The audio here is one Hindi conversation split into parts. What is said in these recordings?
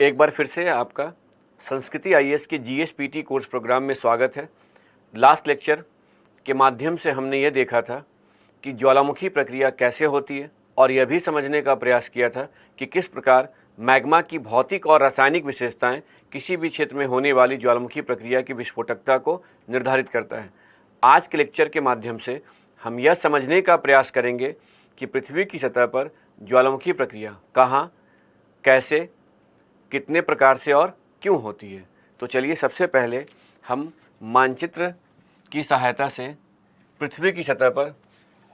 एक बार फिर से आपका संस्कृति आईएएस के जीएसपीटी कोर्स प्रोग्राम में स्वागत है। लास्ट लेक्चर के माध्यम से हमने ये देखा था कि ज्वालामुखी प्रक्रिया कैसे होती है और यह भी समझने का प्रयास किया था कि किस प्रकार मैग्मा की भौतिक और रासायनिक विशेषताएं किसी भी क्षेत्र में होने वाली ज्वालामुखी प्रक्रिया की विस्फोटकता को निर्धारित करता है। आज के लेक्चर के माध्यम से हम यह समझने का प्रयास करेंगे कि पृथ्वी की सतह पर ज्वालामुखी प्रक्रिया कहाँ, कैसे, कितने प्रकार से और क्यों होती है। तो चलिए सबसे पहले हम मानचित्र की सहायता से पृथ्वी की सतह पर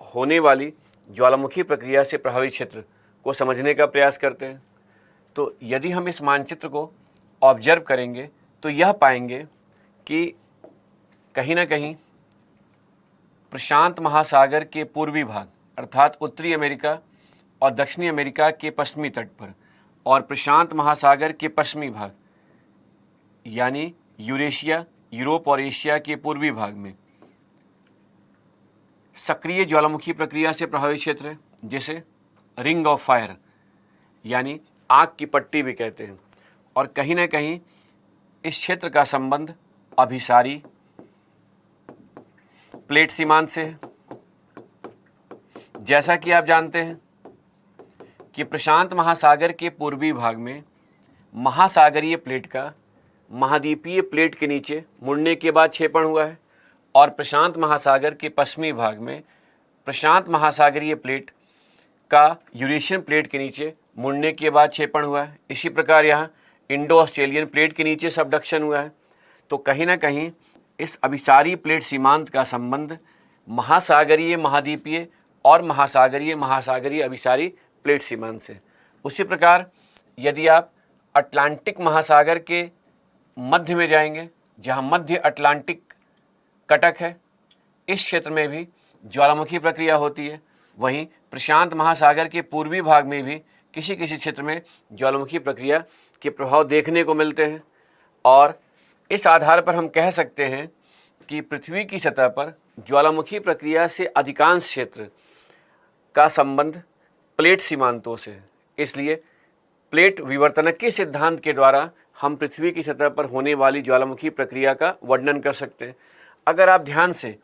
होने वाली ज्वालामुखी प्रक्रिया से प्रभावित क्षेत्र को समझने का प्रयास करते हैं। तो यदि हम इस मानचित्र को ऑब्जर्व करेंगे तो यह पाएंगे कि कहीं ना कहीं प्रशांत महासागर के पूर्वी भाग अर्थात उत्तरी अमेरिका और दक्षिणी अमेरिका के पश्चिमी तट पर और प्रशांत महासागर के पश्चिमी भाग यानी यूरेशिया, यूरोप और एशिया के पूर्वी भाग में सक्रिय ज्वालामुखी प्रक्रिया से प्रभावित क्षेत्र है, जिसे रिंग ऑफ फायर यानी आग की पट्टी भी कहते हैं। और कहीं ना कहीं इस क्षेत्र का संबंध अभिसारी प्लेट सीमांत से है। जैसा कि आप जानते हैं कि प्रशांत महासागर के पूर्वी भाग में महासागरीय प्लेट का महाद्वीपीय प्लेट के नीचे मुड़ने के बाद क्षेपण हुआ है और प्रशांत महासागर के पश्चिमी भाग में प्रशांत महासागरीय प्लेट का यूरेशियन प्लेट के नीचे मुड़ने के बाद क्षेपण हुआ है। इसी प्रकार यहाँ इंडो ऑस्ट्रेलियन प्लेट के नीचे सबडक्शन हुआ है। तो कहीं ना कहीं इस अभिसारी प्लेट सीमांत का संबंध महासागरीय महाद्वीपीय और महासागरीय अभिसारी प्लेट सीमांत से। उसी प्रकार यदि आप अटलांटिक महासागर के मध्य में जाएंगे, जहाँ मध्य अटलांटिक कटक है, इस क्षेत्र में भी ज्वालामुखी प्रक्रिया होती है। वहीं प्रशांत महासागर के पूर्वी भाग में भी किसी किसी क्षेत्र में ज्वालामुखी प्रक्रिया के प्रभाव देखने को मिलते हैं। और इस आधार पर हम कह सकते हैं कि पृथ्वी की सतह पर ज्वालामुखी प्रक्रिया से अधिकांश क्षेत्र का संबंध प्लेट सीमांतों से है। इसलिए प्लेट विवर्तनक के सिद्धांत के द्वारा हम पृथ्वी की सतह पर होने वाली ज्वालामुखी प्रक्रिया का वर्णन कर सकते हैं। अगर आप ध्यान से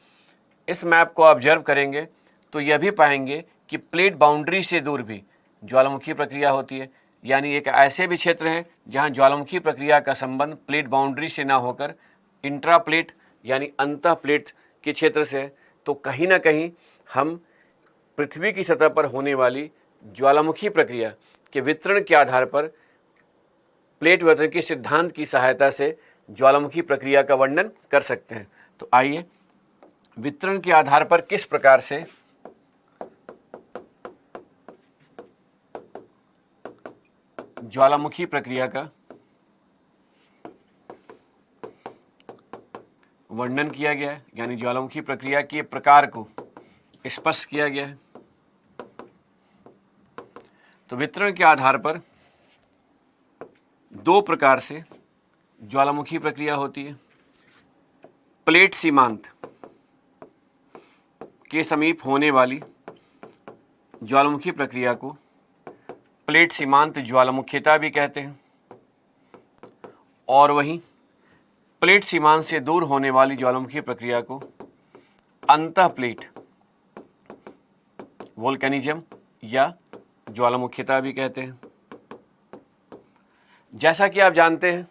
इस मैप को ऑब्जर्व करेंगे तो यह भी पाएंगे कि प्लेट बाउंड्री से दूर भी ज्वालामुखी प्रक्रिया होती है। यानी एक ऐसे भी क्षेत्र हैं जहां ज्वालामुखी प्रक्रिया का संबंध प्लेट बाउंड्री से ना होकर इंट्रा प्लेट यानी अंतः प्लेट के क्षेत्र से है। तो कहीं ना कहीं हम पृथ्वी की सतह पर होने वाली ज्वालामुखी प्रक्रिया के वितरण के आधार पर प्लेट विवर्तन के सिद्धांत की सहायता से ज्वालामुखी प्रक्रिया का वर्णन कर सकते हैं। तो आइए वितरण के आधार पर किस प्रकार से ज्वालामुखी प्रक्रिया का वर्णन किया गया है, यानी ज्वालामुखी प्रक्रिया के प्रकार को स्पष्ट किया गया है। तो वितरण के आधार पर दो प्रकार से ज्वालामुखी प्रक्रिया होती है। प्लेट सीमांत के समीप होने वाली ज्वालामुखी प्रक्रिया को प्लेट सीमांत ज्वालामुखीता भी कहते हैं और वहीं प्लेट सीमांत से दूर होने वाली ज्वालामुखी प्रक्रिया को अंतः प्लेट वोल्केनिज्म या ज्वालामुखीता भी कहते हैं। जैसा कि आप जानते हैं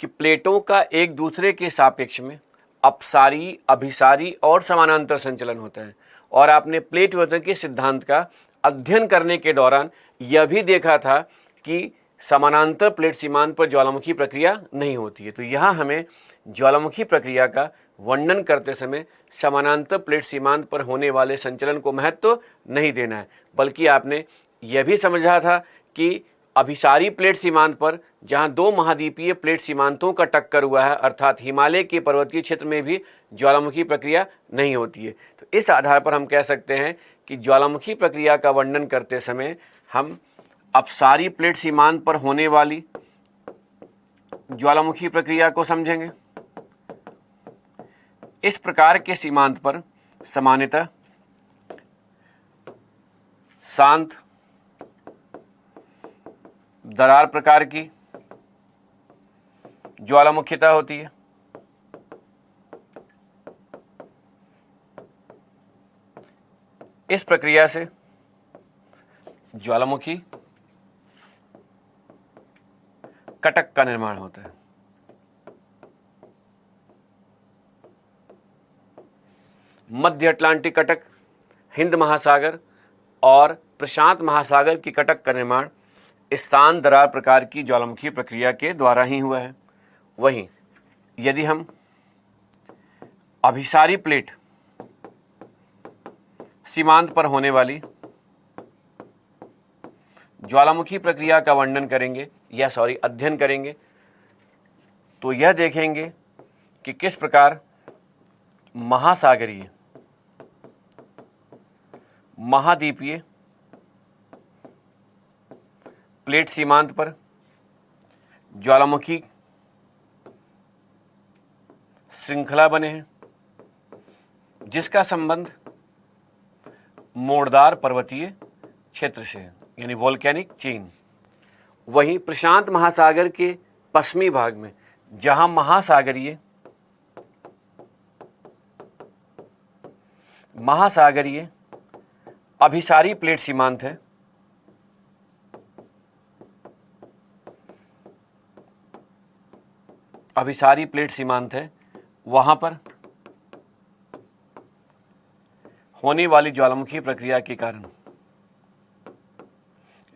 कि प्लेटों का एक दूसरे के सापेक्ष में अपसारी, अभिसारी और समानांतर संचलन होता है। और आपने प्लेट विवर्तन के सिद्धांत का अध्ययन करने के दौरान यह भी देखा था कि समानांतर प्लेट सीमांत पर ज्वालामुखी प्रक्रिया नहीं होती है। तो यहाँ हमें ज्वालामुखी प्रक्रिया का वर्णन करते समय समानांतर प्लेट सीमांत पर होने वाले संचलन को महत्व नहीं देना है, बल्कि आपने यह भी समझा था कि अभिसारी प्लेट सीमांत पर जहां दो महाद्वीपीय प्लेट सीमांतों का टक्कर हुआ है अर्थात हिमालय के पर्वतीय क्षेत्र में भी ज्वालामुखी प्रक्रिया नहीं होती है। तो इस आधार पर हम कह सकते हैं कि ज्वालामुखी प्रक्रिया का वर्णन करते समय हम अपसारी प्लेट सीमांत पर होने वाली ज्वालामुखी प्रक्रिया को समझेंगे। इस प्रकार के सीमांत पर सामान्यतः शांत दरार प्रकार की ज्वालामुखीता होती है। इस प्रक्रिया से ज्वालामुखी कटक का निर्माण होता है। मध्य अटलांटिक कटक, हिंद महासागर और प्रशांत महासागर की कटक का निर्माण स्थान दरार प्रकार की ज्वालामुखी प्रक्रिया के द्वारा ही हुआ है। वहीं यदि हम अभिसारी प्लेट सीमांत पर होने वाली ज्वालामुखी प्रक्रिया का वर्णन करेंगे या अध्ययन करेंगे, तो यह देखेंगे कि किस प्रकार महासागरीय, महाद्वीपीय प्लेट सीमांत पर ज्वालामुखी श्रृंखला बने हैं, जिसका संबंध मोड़दार पर्वतीय क्षेत्र से है, यानी वोल्केनिक चेन। वहीं प्रशांत महासागर के पश्चिमी भाग में जहां महासागरीय अभिसारी प्लेट सीमांत है, वहां पर होने वाली ज्वालामुखी प्रक्रिया के कारण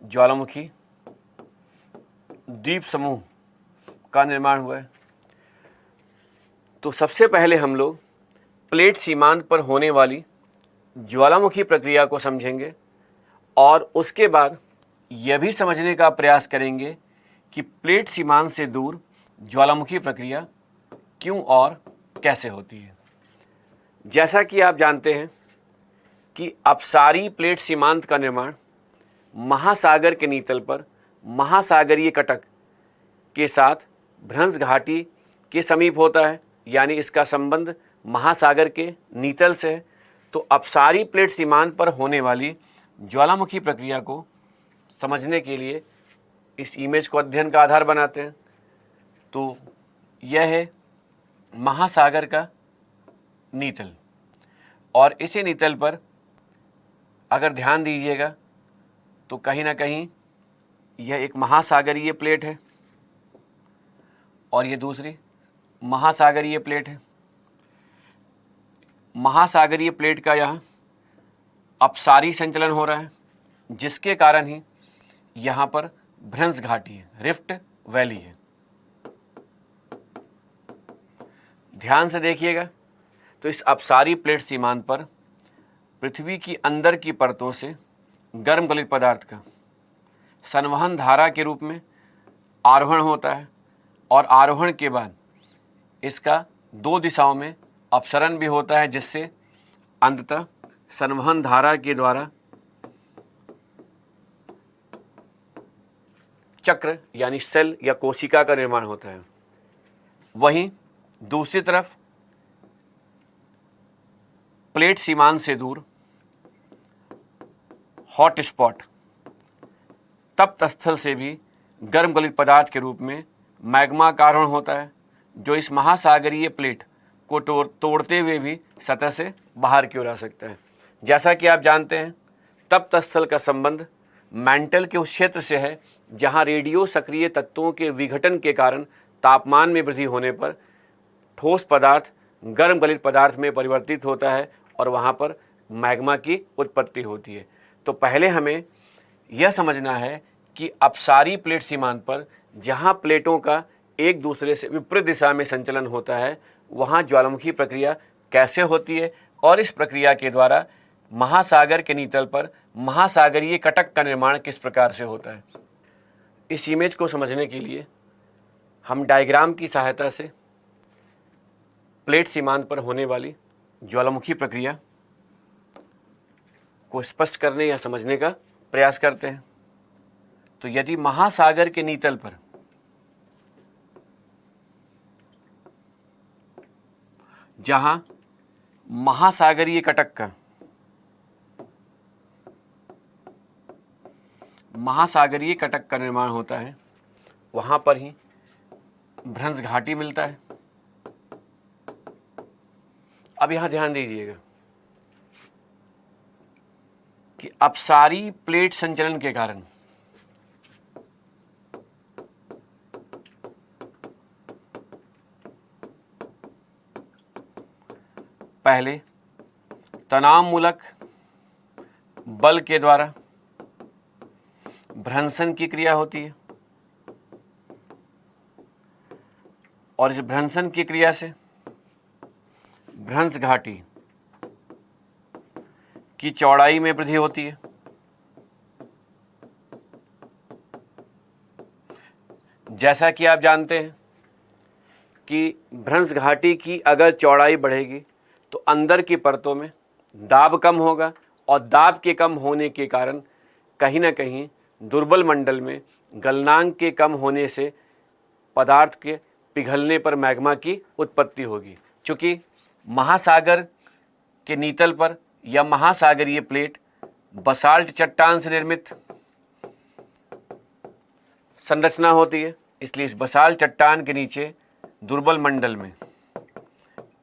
ज्वालामुखी द्वीप समूह का निर्माण हुआ है। तो सबसे पहले हम लोग प्लेट सीमांत पर होने वाली ज्वालामुखी प्रक्रिया को समझेंगे और उसके बाद यह भी समझने का प्रयास करेंगे कि प्लेट सीमांत से दूर ज्वालामुखी प्रक्रिया क्यों और कैसे होती है। जैसा कि आप जानते हैं कि अपसारी प्लेट सीमांत का निर्माण महासागर के नीतल पर महासागरीय कटक के साथ भ्रंश घाटी के समीप होता है, यानी इसका संबंध महासागर के नीतल से है। तो अपसारी प्लेट सीमांत पर होने वाली ज्वालामुखी प्रक्रिया को समझने के लिए इस इमेज को अध्ययन का आधार बनाते हैं। तो यह है महासागर का नीतल, और इसी नीतल पर अगर ध्यान दीजिएगा तो कहीं ना कहीं यह एक महासागरीय प्लेट है और ये दूसरी महासागरीय प्लेट है। महासागरीय प्लेट का यहाँ अपसारी संचलन हो रहा है, जिसके कारण ही यहाँ पर भ्रंश घाटी है, रिफ्ट वैली है। ध्यान से देखिएगा तो इस अपसारी प्लेट सीमांत पर पृथ्वी की अंदर की परतों से गर्म गलित पदार्थ का संवहन धारा के रूप में आरोहण होता है और आरोहण के बाद इसका दो दिशाओं में अपसरण भी होता है, जिससे अंततः संवहन धारा के द्वारा चक्र यानी सेल या कोशिका का निर्माण होता है। वहीं दूसरी तरफ प्लेट सीमांत से दूर हॉट स्पॉट तप्त स्थल से भी गर्म गलित पदार्थ के रूप में मैग्मा का आरोहण होता है, जो इस महासागरीय प्लेट को तोड़ते हुए भी सतह से बाहर की ओर आ सकता है। जैसा कि आप जानते हैं, तप्त स्थल का संबंध मैंटल के उस क्षेत्र से है जहां रेडियो सक्रिय तत्वों के विघटन के कारण तापमान में वृद्धि होने पर ठोस पदार्थ गर्म गलित पदार्थ में परिवर्तित होता है और वहां पर मैग्मा की उत्पत्ति होती है। तो पहले हमें यह समझना है कि अपसारी प्लेट सीमांत पर जहां प्लेटों का एक दूसरे से विपरीत दिशा में संचलन होता है, वहां ज्वालामुखी प्रक्रिया कैसे होती है और इस प्रक्रिया के द्वारा महासागर के नीतल पर महासागरीय कटक का निर्माण किस प्रकार से होता है। इस इमेज को समझने के लिए हम डायग्राम की सहायता से प्लेट सीमांत पर होने वाली ज्वालामुखी प्रक्रिया को स्पष्ट करने या समझने का प्रयास करते हैं। तो यदि महासागर के नीतल पर जहां महासागरीय कटक का महासागरीय कटक का निर्माण होता है, वहाँ पर ही भ्रंश घाटी मिलता है। अब यहाँ ध्यान दीजिएगा कि अपसारी प्लेट संचलन के कारण पहले तनाव मूलक बल के द्वारा भ्रंशन की क्रिया होती है और इस भ्रंशन की क्रिया से भ्रंश घाटी की चौड़ाई में वृद्धि होती है। जैसा कि आप जानते हैं कि भ्रंश घाटी की अगर चौड़ाई बढ़ेगी तो अंदर की परतों में दाब कम होगा और दाब के कम होने के कारण कहीं ना कहीं दुर्बल मंडल में गलनांक के कम होने से पदार्थ के पिघलने पर मैग्मा की उत्पत्ति होगी। चूँकि महासागर के नीतल पर या महासागरीय प्लेट बसाल्ट चट्टान से निर्मित संरचना होती है, इसलिए इस बसाल्ट चट्टान के नीचे दुर्बल मंडल में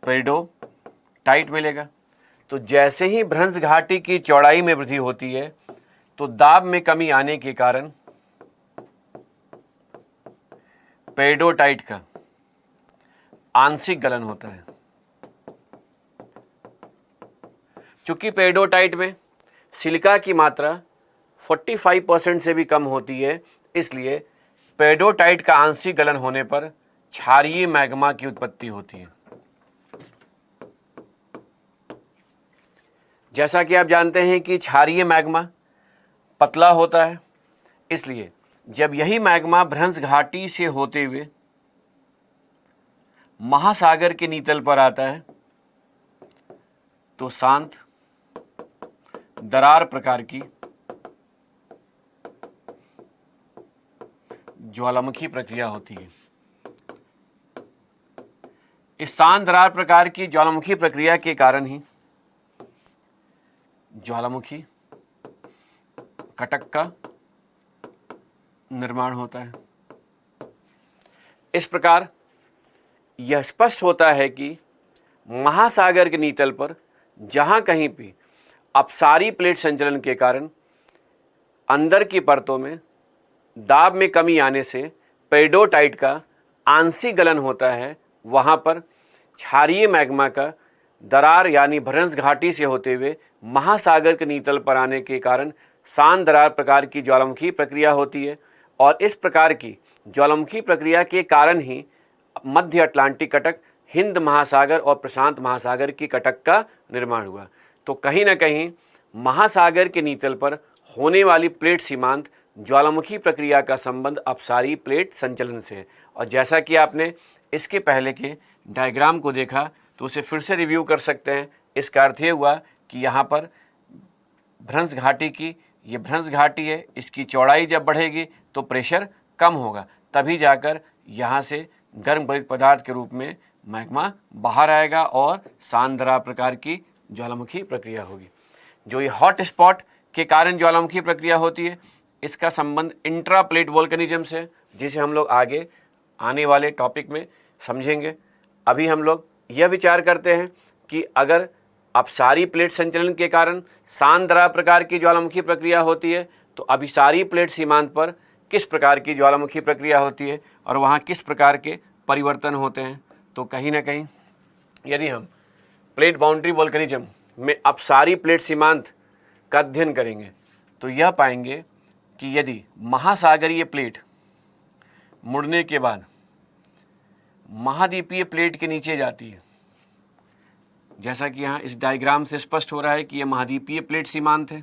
पेरिडोटाइट मिलेगा। तो जैसे ही भ्रंश घाटी की चौड़ाई में वृद्धि होती है तो दाब में कमी आने के कारण पेरिडोटाइट का आंशिक गलन होता है। चूंकि पेरिडोटाइट में सिलिका की मात्रा 45% से भी कम होती है, इसलिए पेरिडोटाइट का आंशिक गलन होने पर क्षारीय मैग्मा की उत्पत्ति होती है। जैसा कि आप जानते हैं कि क्षारीय मैग्मा पतला होता है, इसलिए जब यही मैग्मा भ्रंश घाटी से होते हुए महासागर के नीतल पर आता है तो शांत दरार प्रकार की ज्वालामुखी प्रक्रिया होती है। इस शांत दरार प्रकार की ज्वालामुखी प्रक्रिया के कारण ही ज्वालामुखी कटक का निर्माण होता है। इस प्रकार यह स्पष्ट होता है कि महासागर के नीतल पर जहाँ कहीं भी अपसारी प्लेट संचलन के कारण अंदर की परतों में दाब में कमी आने से पेरिडोटाइट का आंशिक गलन होता है, वहाँ पर क्षारीय मैग्मा का दरार यानी भ्रंश घाटी से होते हुए महासागर के नीतल पर आने के कारण शांत दरार प्रकार की ज्वालामुखी प्रक्रिया होती है। और इस प्रकार की ज्वालामुखी प्रक्रिया के कारण ही मध्य अटलांटिक कटक, हिंद महासागर और प्रशांत महासागर की कटक का निर्माण हुआ। तो कहीं ना कहीं महासागर के नीतल पर होने वाली प्लेट सीमांत ज्वालामुखी प्रक्रिया का संबंध अपसारी प्लेट संचलन से है। और जैसा कि आपने इसके पहले के डायग्राम को देखा तो उसे फिर से रिव्यू कर सकते हैं। इसका अर्थ ये हुआ कि यहाँ पर भ्रंश घाटी की ये भ्रंश घाटी है, इसकी चौड़ाई जब बढ़ेगी तो प्रेशर कम होगा, तभी जाकर यहाँ से गर्म गलित पदार्थ के रूप में मैग्मा बाहर आएगा और शांत दरार प्रकार की ज्वालामुखी प्रक्रिया होगी। जो ये हॉट स्पॉट के कारण ज्वालामुखी प्रक्रिया होती है, इसका संबंध इंट्रा प्लेट वोल्केनिज्म से, जिसे हम लोग आगे आने वाले टॉपिक में समझेंगे। अभी हम लोग यह विचार करते हैं कि अगर अपसारी प्लेट संचलन के कारण शांत दरार प्रकार की ज्वालामुखी प्रक्रिया होती है तो अभिसारी प्लेट सीमांत पर किस प्रकार की ज्वालामुखी प्रक्रिया होती है और वहाँ किस प्रकार के परिवर्तन होते हैं। तो कहीं ना कहीं यदि हम प्लेट बाउंड्री वोल्केनिज्म में अपसारी प्लेट सीमांत का अध्ययन करेंगे तो यह पाएंगे कि यदि महासागरीय प्लेट मुड़ने के बाद महाद्वीपीय प्लेट के नीचे जाती है, जैसा कि यहाँ इस डायग्राम से स्पष्ट हो रहा है कि यह महाद्वीपीय प्लेट सीमांत है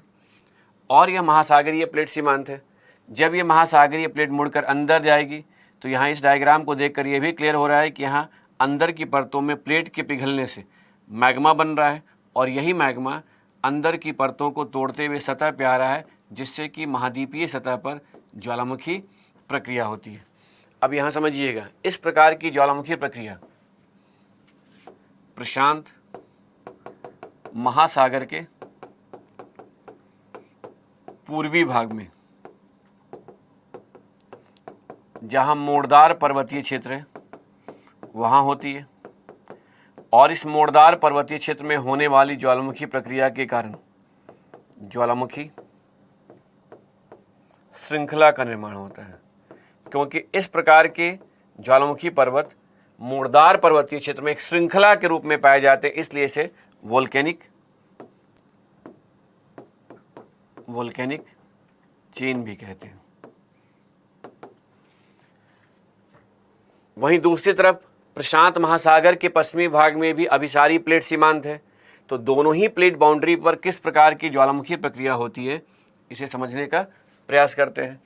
और यह महासागरीय प्लेट सीमांत है। जब यह महासागरीय प्लेट मुड़कर अंदर जाएगी तो यहाँ इस डायग्राम को देखकर यह भी क्लियर हो रहा है कि यहाँ अंदर की परतों में प्लेट के पिघलने से मैग्मा बन रहा है और यही मैग्मा अंदर की परतों को तोड़ते हुए सतह पर आ रहा है, जिससे कि महाद्वीपीय सतह पर ज्वालामुखी प्रक्रिया होती है। अब यहाँ समझिएगा, इस प्रकार की ज्वालामुखी प्रक्रिया प्रशांत महासागर के पूर्वी भाग में जहाँ मोड़दार पर्वतीय क्षेत्र है वहाँ होती है, और इस मोड़दार पर्वतीय क्षेत्र में होने वाली ज्वालामुखी प्रक्रिया के कारण ज्वालामुखी श्रृंखला का निर्माण होता है। क्योंकि इस प्रकार के ज्वालामुखी पर्वत मोड़दार पर्वतीय क्षेत्र में एक श्रृंखला के रूप में पाए जाते हैं, इसलिए इसे वोल्केनिक चेन भी कहते हैं। वहीं दूसरी तरफ प्रशांत महासागर के पश्चिमी भाग में भी अभिसारी प्लेट सीमांत है। तो दोनों ही प्लेट बाउंड्री पर किस प्रकार की ज्वालामुखी प्रक्रिया होती है, इसे समझने का प्रयास करते हैं।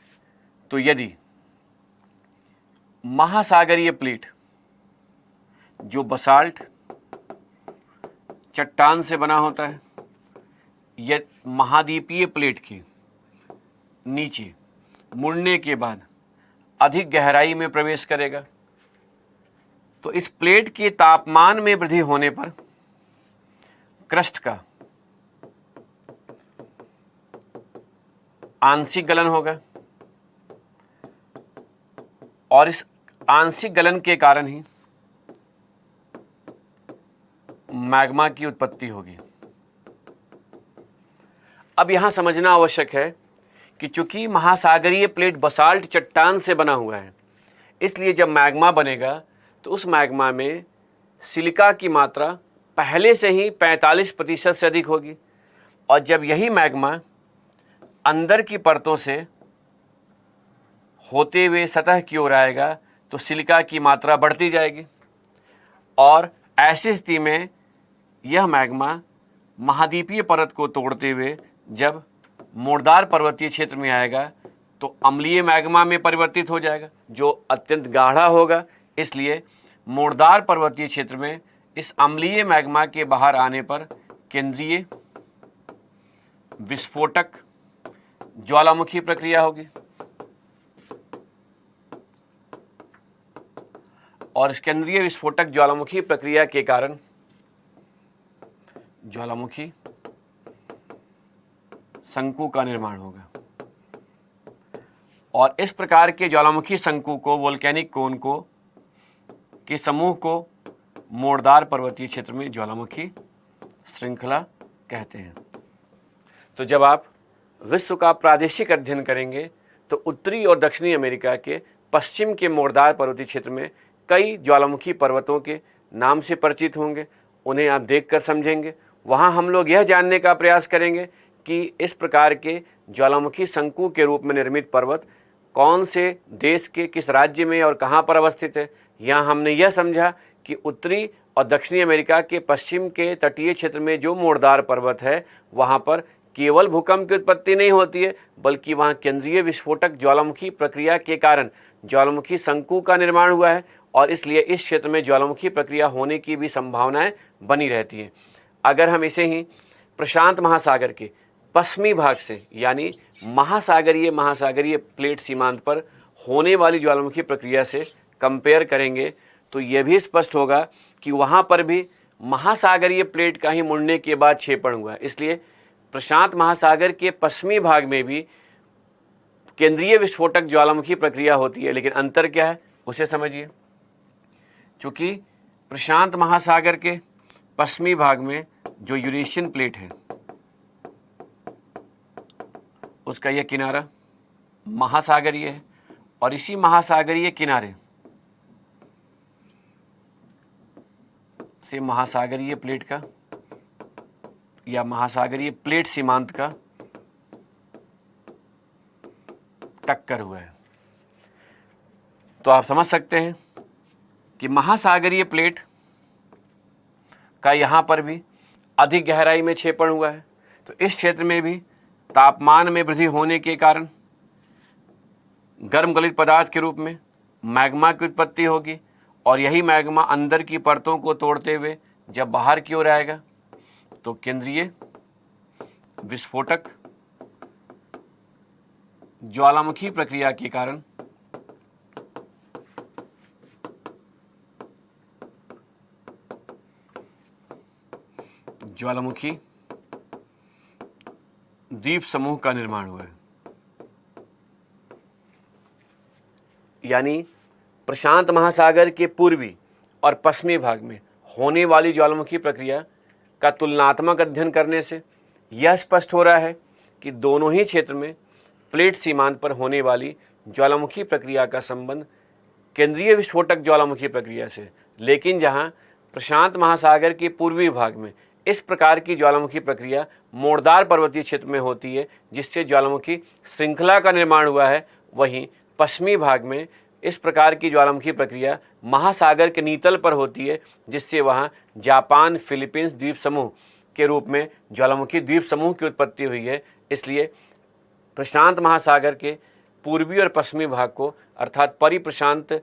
तो यदि महासागरीय प्लेट जो बसाल्ट चट्टान से बना होता है, यह महाद्वीपीय प्लेट के नीचे मुड़ने के बाद अधिक गहराई में प्रवेश करेगा, तो इस प्लेट के तापमान में वृद्धि होने पर क्रस्ट का आंशिक गलन होगा, और इस आंशिक गलन के कारण ही मैग्मा की उत्पत्ति होगी। अब यहां समझना आवश्यक है कि चूंकि महासागरीय प्लेट बसाल्ट चट्टान से बना हुआ है, इसलिए जब मैग्मा बनेगा तो उस मैग्मा में सिलिका की मात्रा पहले से ही 45% से अधिक होगी, और जब यही मैग्मा अंदर की परतों से होते हुए सतह की ओर आएगा तो सिलिका की मात्रा बढ़ती जाएगी, और ऐसी स्थिति में यह मैग्मा महाद्वीपीय परत को तोड़ते हुए जब मोड़दार पर्वतीय क्षेत्र में आएगा तो अम्लीय मैग्मा में परिवर्तित हो जाएगा, जो अत्यंत गाढ़ा होगा। इसलिए मोड़दार पर्वतीय क्षेत्र में इस अम्लीय मैग्मा के बाहर आने पर केंद्रीय विस्फोटक ज्वालामुखी प्रक्रिया होगी, और इस केंद्रीय विस्फोटक ज्वालामुखी प्रक्रिया के कारण ज्वालामुखी शंकु का निर्माण होगा, और इस प्रकार के ज्वालामुखी शंकु को, वोल्केनिक कोन को के समूह को मोड़दार पर्वतीय क्षेत्र में ज्वालामुखी श्रृंखला कहते हैं। तो जब आप विश्व का प्रादेशिक अध्ययन करेंगे तो उत्तरी और दक्षिणी अमेरिका के पश्चिम के मोड़दार पर्वतीय क्षेत्र में कई ज्वालामुखी पर्वतों के नाम से परिचित होंगे, उन्हें आप देखकर समझेंगे। वहाँ हम लोग यह जानने का प्रयास करेंगे कि इस प्रकार के ज्वालामुखी शंकु के रूप में निर्मित पर्वत कौन से देश के किस राज्य में और कहाँ पर अवस्थित है। यहाँ हमने यह समझा कि उत्तरी और दक्षिणी अमेरिका के पश्चिम के तटीय क्षेत्र में जो मोड़दार पर्वत है, वहाँ पर केवल भूकंप की उत्पत्ति नहीं होती है, बल्कि वहाँ केंद्रीय विस्फोटक ज्वालामुखी प्रक्रिया के कारण ज्वालामुखी शंकु का निर्माण हुआ है, और इसलिए इस क्षेत्र में ज्वालामुखी प्रक्रिया होने की भी संभावनाएं बनी रहती हैं। अगर हम इसे ही प्रशांत महासागर के पश्चिमी भाग से, यानी महासागरीय प्लेट सीमांत पर होने वाली ज्वालामुखी प्रक्रिया से कंपेयर करेंगे तो यह भी स्पष्ट होगा कि वहाँ पर भी महासागरीय प्लेट का ही मुड़ने के बाद क्षेपण हुआ है। इसलिए प्रशांत महासागर के पश्चिमी भाग में भी केंद्रीय विस्फोटक ज्वालामुखी प्रक्रिया होती है, लेकिन अंतर क्या है उसे समझिए। चूँकि प्रशांत महासागर के पश्चिमी भाग में जो यूरेशियन प्लेट है, उसका यह किनारा महासागरीय है, और इसी महासागरीय किनारे से महासागरीय प्लेट का या महासागरीय प्लेट सीमांत का टक्कर हुआ है। तो आप समझ सकते हैं कि महासागरीय प्लेट का यहाँ पर भी अधिक गहराई में क्षेपण हुआ है। तो इस क्षेत्र में भी तापमान में वृद्धि होने के कारण गर्म गलित पदार्थ के रूप में मैग्मा की उत्पत्ति होगी, और यही मैग्मा अंदर की परतों को तोड़ते हुए जब बाहर की ओर आएगा तो केंद्रीय विस्फोटक ज्वालामुखी प्रक्रिया के कारण ज्वालामुखी द्वीप समूह का निर्माण हुआ है। यानी प्रशांत महासागर के पूर्वी और पश्चिमी भाग में होने वाली ज्वालामुखी प्रक्रिया का तुलनात्मक अध्ययन करने से यह स्पष्ट हो रहा है कि दोनों ही क्षेत्र में प्लेट सीमांत पर होने वाली ज्वालामुखी प्रक्रिया का संबंध केंद्रीय विस्फोटक ज्वालामुखी प्रक्रिया से, लेकिन जहां प्रशांत महासागर के पूर्वी भाग में इस प्रकार की ज्वालामुखी प्रक्रिया मोड़दार पर्वतीय क्षेत्र में होती है जिससे ज्वालामुखी श्रृंखला का निर्माण हुआ है, वहीं पश्चिमी भाग में इस प्रकार की ज्वालामुखी प्रक्रिया महासागर के नीतल पर होती है जिससे वहाँ जापान फिलीपींस द्वीप समूह के रूप में ज्वालामुखी द्वीप समूह की उत्पत्ति हुई है। इसलिए प्रशांत महासागर के पूर्वी और पश्चिमी भाग को अर्थात परिप्रशांत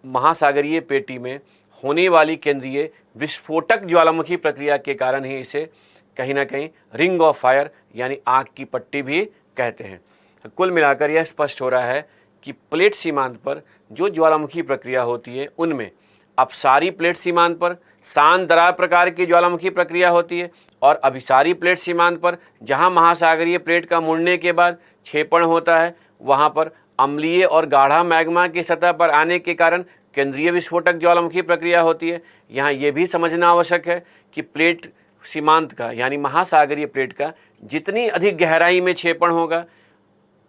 महासागरीय पेटी में होने वाली केंद्रीय विस्फोटक ज्वालामुखी प्रक्रिया के कारण ही इसे कहीं ना कहीं रिंग ऑफ फायर यानी आग की पट्टी भी कहते हैं। कुल मिलाकर यह स्पष्ट हो रहा है कि प्लेट सीमांत पर जो ज्वालामुखी प्रक्रिया होती है उनमें अपसारी प्लेट सीमांत पर शांत दरार प्रकार की ज्वालामुखी प्रक्रिया होती है और अभिसारी प्लेट सीमांत पर जहां महासागरीय प्लेट का मुड़ने के बाद क्षेपण होता है वहां पर अम्लीय और गाढ़ा मैग्मा की सतह पर आने के कारण केंद्रीय विस्फोटक ज्वालामुखी प्रक्रिया होती है। यहाँ ये भी समझना आवश्यक है कि प्लेट सीमांत का यानी महासागरीय प्लेट का जितनी अधिक गहराई में क्षेपण होगा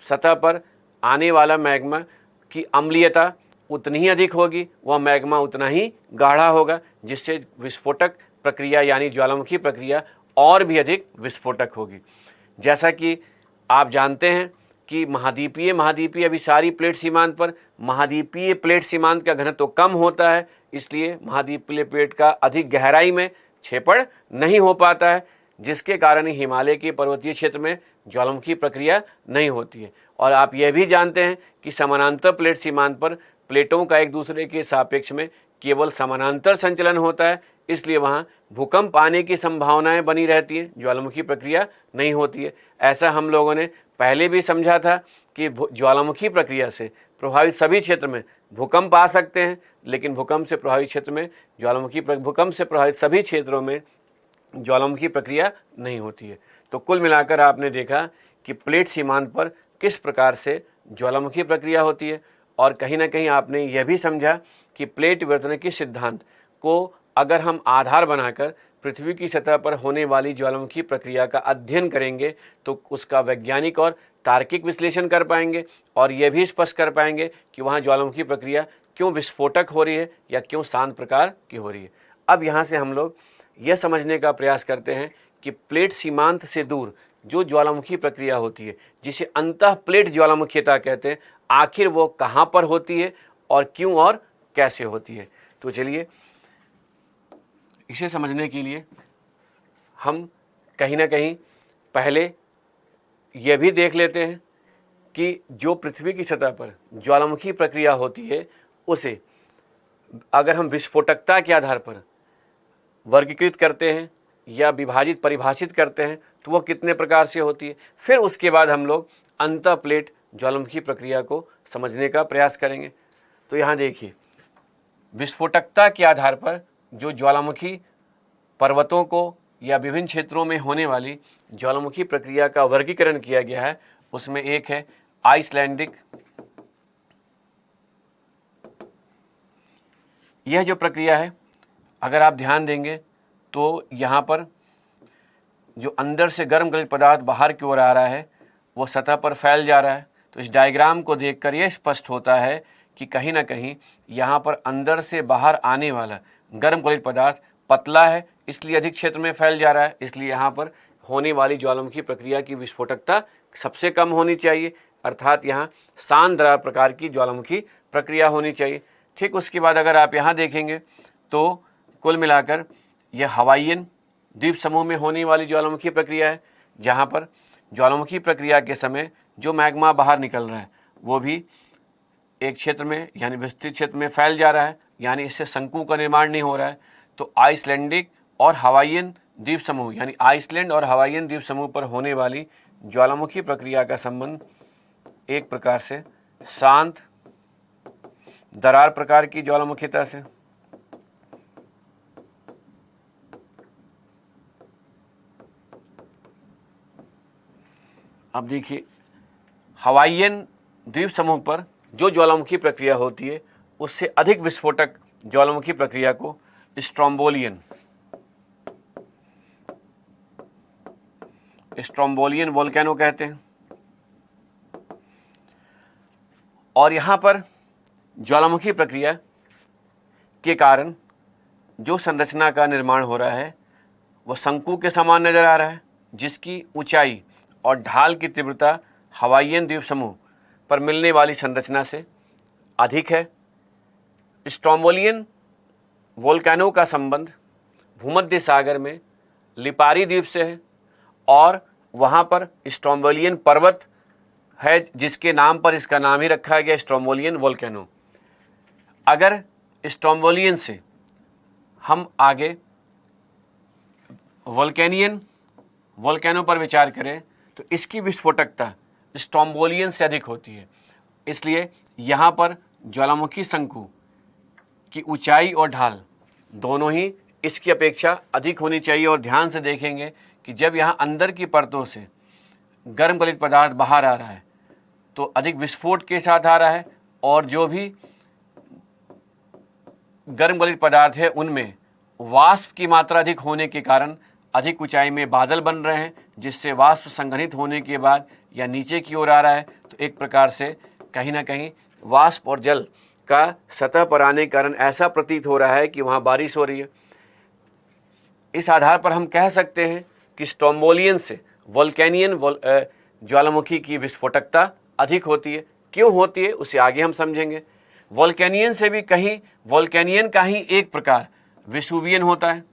सतह पर आने वाला मैग्मा की अम्लीयता उतनी ही अधिक होगी, वह मैग्मा उतना ही गाढ़ा होगा जिससे विस्फोटक प्रक्रिया यानी ज्वालामुखी प्रक्रिया और भी अधिक विस्फोटक होगी। जैसा कि आप जानते हैं कि महाद्वीपीय अभिसारी प्लेट सीमांत पर महाद्वीपीय प्लेट सीमांत का घनत्व कम होता है, इसलिए महाद्वीपीय प्लेट का अधिक गहराई में क्षेपण नहीं हो पाता है जिसके कारण हिमालय के पर्वतीय क्षेत्र में ज्वालामुखी प्रक्रिया नहीं होती है। और आप यह भी जानते हैं कि समानांतर प्लेट सीमांत पर प्लेटों का एक दूसरे के सापेक्ष में केवल समानांतर संचलन होता है, इसलिए वहाँ भूकंप आने की संभावनाएं बनी रहती हैं, ज्वालामुखी प्रक्रिया नहीं होती है। ऐसा हम लोगों ने पहले भी समझा था कि ज्वालामुखी प्रक्रिया से प्रभावित सभी क्षेत्र में भूकंप आ सकते हैं, लेकिन भूकंप से प्रभावित क्षेत्र में भूकंप से प्रभावित सभी क्षेत्रों में ज्वालामुखी प्रक्रिया नहीं होती है। तो कुल मिलाकर आपने देखा कि प्लेट सीमांत पर किस प्रकार से ज्वालामुखी प्रक्रिया होती है और कहीं ना कहीं आपने यह भी समझा कि प्लेट विवर्तन सिद्धांत को अगर हम आधार बनाकर पृथ्वी की सतह पर होने वाली ज्वालामुखी प्रक्रिया का अध्ययन करेंगे तो उसका वैज्ञानिक और तार्किक विश्लेषण कर पाएंगे और यह भी स्पष्ट कर पाएंगे कि वहाँ ज्वालामुखी प्रक्रिया क्यों विस्फोटक हो रही है या क्यों शांत प्रकार की हो रही है। अब यहाँ से हम लोग यह समझने का प्रयास करते हैं कि प्लेट सीमांत से दूर जो ज्वालामुखी प्रक्रिया होती है जिसे अंतः प्लेट ज्वालामुखीता कहते हैं, आखिर वो कहाँ पर होती है और क्यों और कैसे होती है। तो चलिए इसे समझने के लिए हम कहीं ना कहीं पहले यह भी देख लेते हैं कि जो पृथ्वी की सतह पर ज्वालामुखी प्रक्रिया होती है उसे अगर हम विस्फोटकता के आधार पर वर्गीकृत करते हैं या परिभाषित करते हैं तो वह कितने प्रकार से होती है। फिर उसके बाद हम लोग अंतः प्लेट ज्वालामुखी प्रक्रिया को समझने का प्रयास करेंगे। तो यहाँ देखिए, विस्फोटकता के आधार पर जो ज्वालामुखी पर्वतों को या विभिन्न क्षेत्रों में होने वाली ज्वालामुखी प्रक्रिया का वर्गीकरण किया गया है उसमें एक है आइसलैंडिक। यह जो प्रक्रिया है अगर आप ध्यान देंगे तो यहाँ पर जो अंदर से गर्म गलित पदार्थ बाहर की ओर आ रहा है वो सतह पर फैल जा रहा है। तो इस डायग्राम को देखकर यह स्पष्ट होता है कि कहीं ना कहीं यहाँ पर अंदर से बाहर आने वाला गर्म गलित पदार्थ पतला है, इसलिए अधिक क्षेत्र में फैल जा रहा है। इसलिए यहाँ पर होने वाली ज्वालामुखी प्रक्रिया की विस्फोटकता सबसे कम होनी चाहिए, अर्थात यहाँ शांत दरार प्रकार की ज्वालामुखी प्रक्रिया होनी चाहिए। ठीक उसके बाद अगर आप यहाँ देखेंगे तो कुल मिलाकर यह हवाईयन द्वीप समूह में होने वाली ज्वालामुखी प्रक्रिया है, जहाँ पर ज्वालामुखी प्रक्रिया के समय जो मैग्मा बाहर निकल रहा है वो भी एक क्षेत्र में यानी विस्तृत क्षेत्र में फैल जा रहा है, यानी इससे शंकु का निर्माण नहीं हो रहा है। तो आइसलैंडिक और हवाईयन द्वीप समूह यानी आइसलैंड और हवाईयन द्वीप समूह पर होने वाली ज्वालामुखी प्रक्रिया का संबंध एक प्रकार से शांत दरार प्रकार की ज्वालामुखीता से। अब देखिए, हवाईयन द्वीप समूह पर जो ज्वालामुखी प्रक्रिया होती है उससे अधिक विस्फोटक ज्वालामुखी प्रक्रिया को स्ट्रोम्बोलियन वोल्केनो कहते हैं। और यहाँ पर ज्वालामुखी प्रक्रिया के कारण जो संरचना का निर्माण हो रहा है वह शंकु के समान नजर आ रहा है, जिसकी ऊंचाई और ढाल की तीव्रता हवाईयन द्वीप समूह पर मिलने वाली संरचना से अधिक है। स्ट्रोम्बोलियन वोल्केनो का संबंध भूमध्य सागर में लिपारी द्वीप से है और वहाँ पर स्ट्रोम्बोलियन पर्वत है, जिसके नाम पर इसका नाम ही रखा गया स्ट्रोम्बोलियन वोल्केनो। अगर स्ट्रोम्बोलियन से हम आगे वोल्केनो पर विचार करें तो इसकी विस्फोटकता स्ट्रोम्बोलियन से अधिक होती है। इसलिए यहाँ पर ज्वालामुखी शंकु की ऊंचाई और ढाल दोनों ही इसकी अपेक्षा अधिक होनी चाहिए। और ध्यान से देखेंगे कि जब यहाँ अंदर की परतों से गर्म गलित पदार्थ बाहर आ रहा है तो अधिक विस्फोट के साथ आ रहा है, और जो भी गर्म गलित पदार्थ है उनमें वाष्प की मात्रा अधिक होने के कारण अधिक ऊंचाई में बादल बन रहे हैं, जिससे वाष्प संघनित होने के बाद या नीचे की ओर आ रहा है। तो एक प्रकार से कहीं ना कहीं वाष्प और जल का सतह पर आने के कारण ऐसा प्रतीत हो रहा है कि वहाँ बारिश हो रही है। इस आधार पर हम कह सकते हैं कि स्ट्रोम्बोलियन से वोल्केनियन ज्वालामुखी की विस्फोटकता अधिक होती है। क्यों होती है उसे आगे हम समझेंगे। वोल्केनियन से भी कहीं वोल्केनियन का ही एक प्रकार वेसुवियन होता है।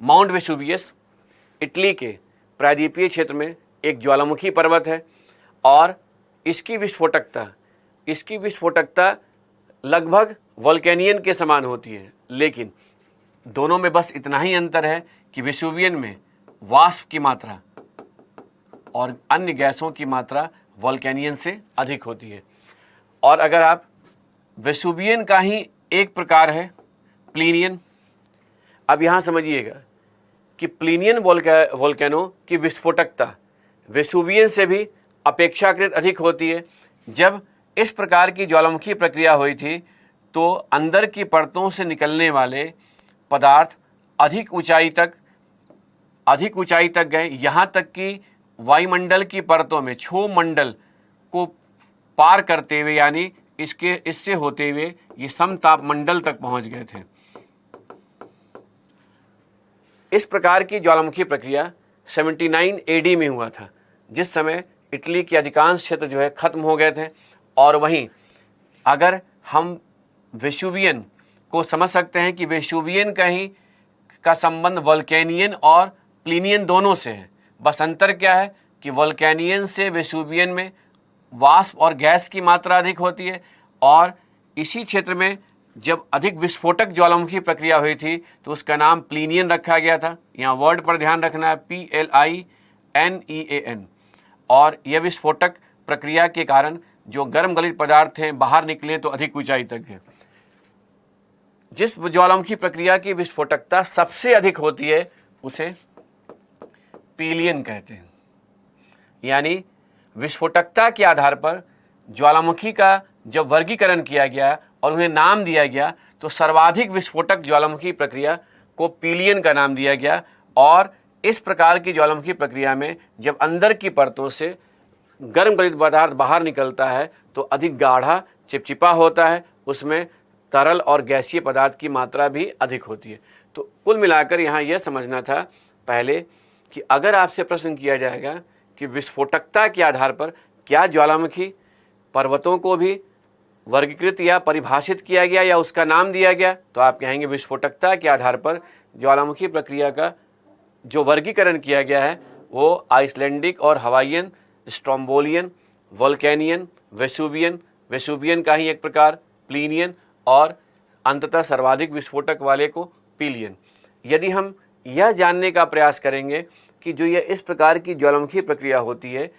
माउंट वेसुवियस इटली के प्रायद्वीपीय क्षेत्र में एक ज्वालामुखी पर्वत है और इसकी विस्फोटकता लगभग वोल्केनियन के समान होती है, लेकिन दोनों में बस इतना ही अंतर है कि वेसुवियन में वाष्प की मात्रा और अन्य गैसों की मात्रा वोल्केनियन से अधिक होती है। और अगर आप वेसुवियन का ही एक प्रकार है प्लीनियन, अब यहाँ समझिएगा कि प्लीनियन वोल्केनो की विस्फोटकता वेसुवियन से भी अपेक्षाकृत अधिक होती है। जब इस प्रकार की ज्वालामुखी प्रक्रिया हुई थी तो अंदर की परतों से निकलने वाले पदार्थ अधिक ऊंचाई तक गए, यहाँ तक कि वायुमंडल की परतों में क्षोभ मंडल को पार करते हुए, यानी इससे होते हुए ये समताप मंडल तक पहुँच गए थे। इस प्रकार की ज्वालामुखी प्रक्रिया 79 AD में हुआ था, जिस समय इटली के अधिकांश क्षेत्र जो है खत्म हो गए थे। और वहीं अगर हम वेसुवियन को समझ सकते हैं कि वेसुवियन का संबंध वोल्केनियन और प्लीनियन दोनों से है। बस अंतर क्या है कि वोल्केनियन से वेसुवियन में वाष्प और गैस की मात्रा अधिक होती है, और इसी क्षेत्र में जब अधिक विस्फोटक ज्वालामुखी प्रक्रिया हुई थी तो उसका नाम प्लीनियन रखा गया था। यहाँ वर्ड पर ध्यान रखना है, PLINEAN। और यह विस्फोटक प्रक्रिया के कारण जो गर्म गलित पदार्थ हैं बाहर निकले तो अधिक ऊंचाई तक है। जिस ज्वालामुखी प्रक्रिया की विस्फोटकता सबसे अधिक होती है उसे पीलियन कहते हैं। यानी विस्फोटकता के आधार पर ज्वालामुखी का जब वर्गीकरण किया गया और उन्हें नाम दिया गया तो सर्वाधिक विस्फोटक ज्वालामुखी प्रक्रिया को पीलियन का नाम दिया गया। और इस प्रकार की ज्वालामुखी प्रक्रिया में जब अंदर की परतों से गर्म गलित पदार्थ बाहर निकलता है तो अधिक गाढ़ा चिपचिपा होता है, उसमें तरल और गैसीय पदार्थ की मात्रा भी अधिक होती है। तो कुल मिलाकर यहाँ यह समझना था पहले कि अगर आपसे प्रश्न किया जाएगा कि विस्फोटकता के आधार पर क्या ज्वालामुखी पर्वतों को भी वर्गीकृत या परिभाषित किया गया या उसका नाम दिया गया, तो आप कहेंगे विस्फोटकता के आधार पर ज्वालामुखी प्रक्रिया का जो वर्गीकरण किया गया है वो आइसलैंडिक और हवाईयन, स्ट्रोम्बोलियन, वोल्केनियन, वेसुवियन का ही एक प्रकार प्लीनियन, और अंततः सर्वाधिक विस्फोटक वाले को पीलियन। यदि हम यह जानने का प्रयास करेंगे कि जो यह इस प्रकार की ज्वालामुखी प्रक्रिया होती है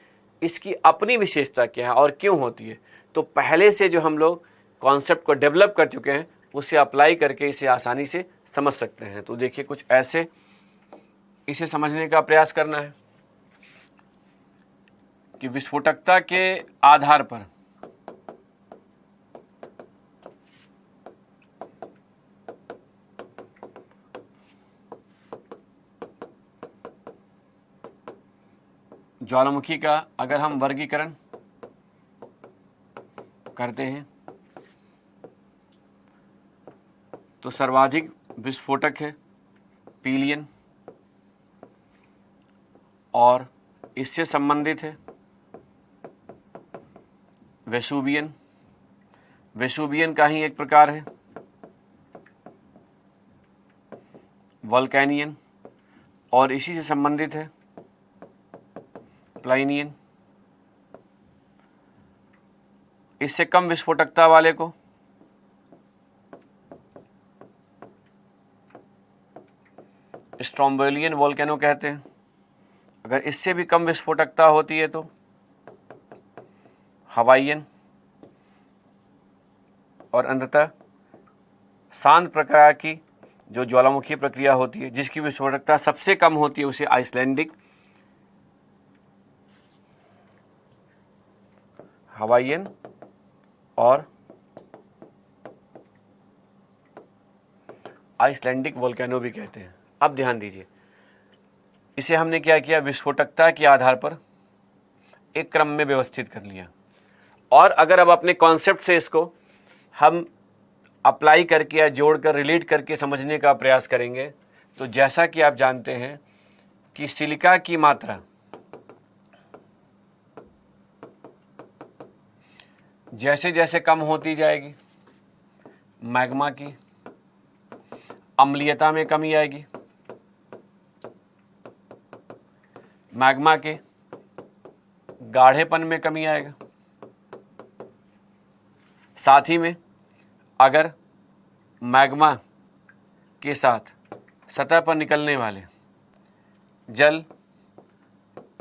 इसकी अपनी विशेषता क्या है और क्यों होती है, तो पहले से जो हम लोग कॉन्सेप्ट को डेवलप कर चुके हैं उसे अप्लाई करके इसे आसानी से समझ सकते हैं। तो देखिए कुछ ऐसे इसे समझने का प्रयास करना है कि विस्फोटकता के आधार पर ज्वालामुखी का अगर हम वर्गीकरण करते हैं तो सर्वाधिक विस्फोटक है पीलियन और इससे संबंधित है वेसुवियन। वेसुवियन का ही एक प्रकार है वल्केनियन और इसी से संबंधित है प्लाइनियन। इससे कम विस्फोटकता वाले को स्ट्रोम्बोलियन वोल्केनो कहते हैं। अगर इससे भी कम विस्फोटकता होती है तो हवाइयन और अंततः शांत प्रकार की जो ज्वालामुखी प्रक्रिया होती है जिसकी विस्फोटकता सबसे कम होती है उसे आइसलैंडिक, हवाइयन और आइसलैंडिक वोल्केनो भी कहते हैं। अब ध्यान दीजिए, इसे हमने क्या किया, विस्फोटकता के आधार पर एक क्रम में व्यवस्थित कर लिया। और अगर अब अपने कॉन्सेप्ट से इसको हम अप्लाई करके या जोड़कर रिलेट करके समझने का प्रयास करेंगे तो जैसा कि आप जानते हैं कि सिलिका की मात्रा जैसे जैसे कम होती जाएगी मैग्मा की अम्लीयता में कमी आएगी, मैग्मा के गाढ़ेपन में कमी आएगा। साथ ही में अगर मैग्मा के साथ सतह पर निकलने वाले जल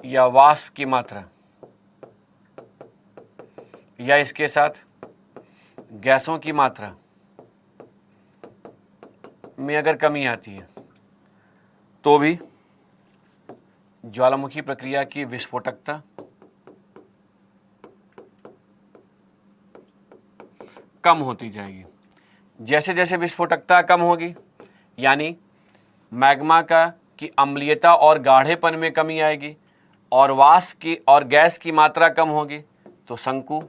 या वाष्प की मात्रा या इसके साथ गैसों की मात्रा में अगर कमी आती है तो भी ज्वालामुखी प्रक्रिया की विस्फोटकता कम होती जाएगी। जैसे जैसे विस्फोटकता कम होगी यानी मैग्मा की अम्लीयता और गाढ़ेपन में कमी आएगी और वाष्प की और गैस की मात्रा कम होगी तो शंकु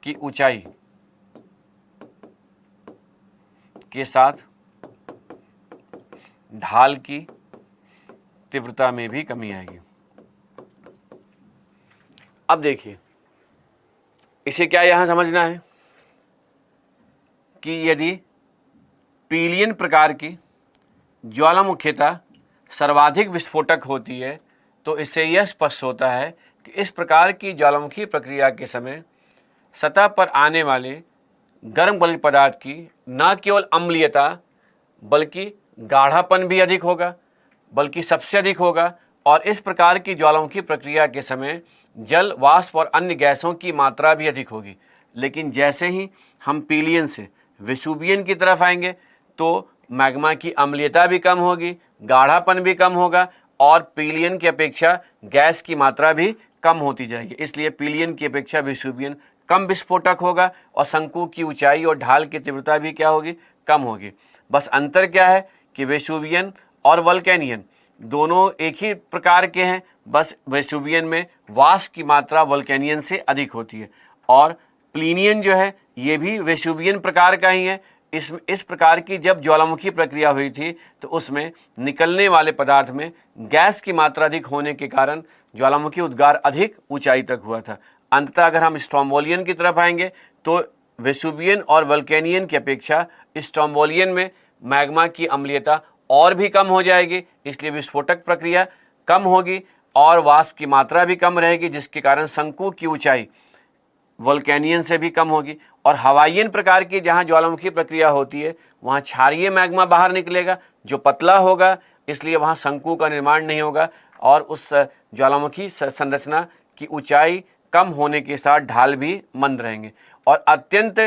की ऊंचाई के साथ ढाल की तीव्रता में भी कमी आएगी। अब देखिए, इसे क्या यहां समझना है कि यदि पीलियन प्रकार की ज्वालामुखीता सर्वाधिक विस्फोटक होती है तो इससे यह स्पष्ट होता है कि इस प्रकार की ज्वालामुखी प्रक्रिया के समय सतह पर आने वाले गर्म गलित पदार्थ की न केवल अम्लीयता बल्कि गाढ़ापन भी अधिक होगा, बल्कि सबसे अधिक होगा। और इस प्रकार की ज्वालामुखी प्रक्रिया के समय जल, वाष्प और अन्य गैसों की मात्रा भी अधिक होगी। लेकिन जैसे ही हम पीलियन से वेसुवियन की तरफ आएंगे तो मैग्मा की अम्लीयता भी कम होगी, गाढ़ापन भी कम होगा और पीलियन की अपेक्षा गैस की मात्रा भी कम होती जाएगी। इसलिए पीलियन की अपेक्षा वेसुवियन कम विस्फोटक होगा और शंकु की ऊंचाई और ढाल की तीव्रता भी क्या होगी, कम होगी। बस अंतर क्या है कि वेसुवियन और वल्केनियन दोनों एक ही प्रकार के हैं, बस वेसुवियन में वाष्प की मात्रा वल्केनियन से अधिक होती है और प्लिनियन जो है ये भी वेसुवियन प्रकार का ही है। इस प्रकार की जब ज्वालामुखी प्रक्रिया हुई थी तो उसमें निकलने वाले पदार्थ में गैस की मात्रा अधिक होने के कारण ज्वालामुखी उद्गार अधिक ऊंचाई तक हुआ था। अंततः अगर हम स्ट्रोम्बोलियन की तरफ आएंगे तो वेसुवियन और वल्केनियन की अपेक्षा स्ट्रोम्बोलियन में मैग्मा की अम्लीयता और भी कम हो जाएगी, इसलिए विस्फोटक प्रक्रिया कम होगी और वाष्प की मात्रा भी कम रहेगी, जिसके कारण शंकु की ऊंचाई वल्केनियन से भी कम होगी। और हवाइयन प्रकार की जहां ज्वालामुखी प्रक्रिया होती है वहां क्षारीय मैग्मा बाहर निकलेगा जो पतला होगा, इसलिए वहां शंकु का निर्माण नहीं होगा और उस ज्वालामुखी संरचना की ऊंचाई कम होने के साथ ढाल भी मंद रहेंगे। और अत्यंत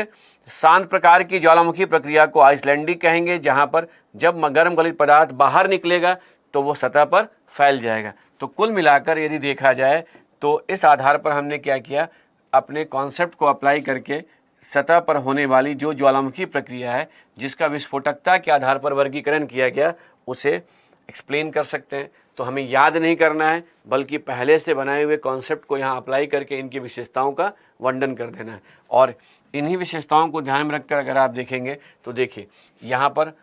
शांत प्रकार की ज्वालामुखी प्रक्रिया को आइसलैंडिक कहेंगे, जहां पर जब गर्म गलित पदार्थ बाहर निकलेगा तो वो सतह पर फैल जाएगा। तो तो कुल मिलाकर यदि देखा जाए तो इस आधार पर हमने क्या किया, अपने कॉन्सेप्ट को अप्लाई करके सतह पर होने वाली जो ज्वालामुखी प्रक्रिया है जिसका विस्फोटकता के आधार पर वर्गीकरण किया गया उसे एक्सप्लेन कर सकते हैं। तो हमें याद नहीं करना है बल्कि पहले से बनाए हुए कॉन्सेप्ट को यहाँ अप्लाई करके इनकी विशेषताओं का वर्णन कर देना है। और इन्हीं विशेषताओं को ध्यान में रखकर अगर आप देखेंगे तो देखिए यहाँ पर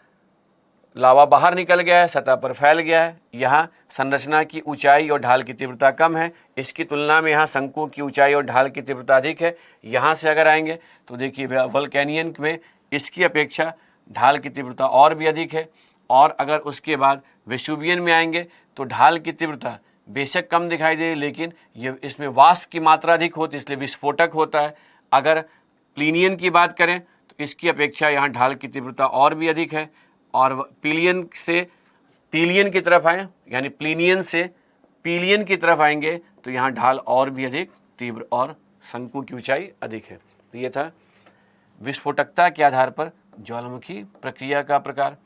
लावा बाहर निकल गया है, सतह पर फैल गया है। यहाँ संरचना की ऊंचाई और ढाल की तीव्रता कम है, इसकी तुलना में यहाँ शंकु की ऊंचाई और ढाल की तीव्रता अधिक है। यहाँ से अगर आएंगे तो देखिए वोल्केनियन में इसकी अपेक्षा ढाल की तीव्रता और भी अधिक है। और अगर उसके बाद वेसुवियन में आएंगे तो ढाल की तीव्रता बेशक कम दिखाई दे लेकिन ये इसमें वाष्प की मात्रा अधिक होती है इसलिए विस्फोटक होता है। अगर प्लीनियन की बात करें तो इसकी अपेक्षा यहाँ ढाल की तीव्रता और भी अधिक है। और पीलियन से पीलियन की तरफ आए यानी प्लीनियन से पीलियन की तरफ आएंगे तो यहाँ ढाल और भी अधिक तीव्र और शंकु की ऊंचाई अधिक है। तो ये था विस्फोटकता के आधार पर ज्वालामुखी प्रक्रिया का प्रकार।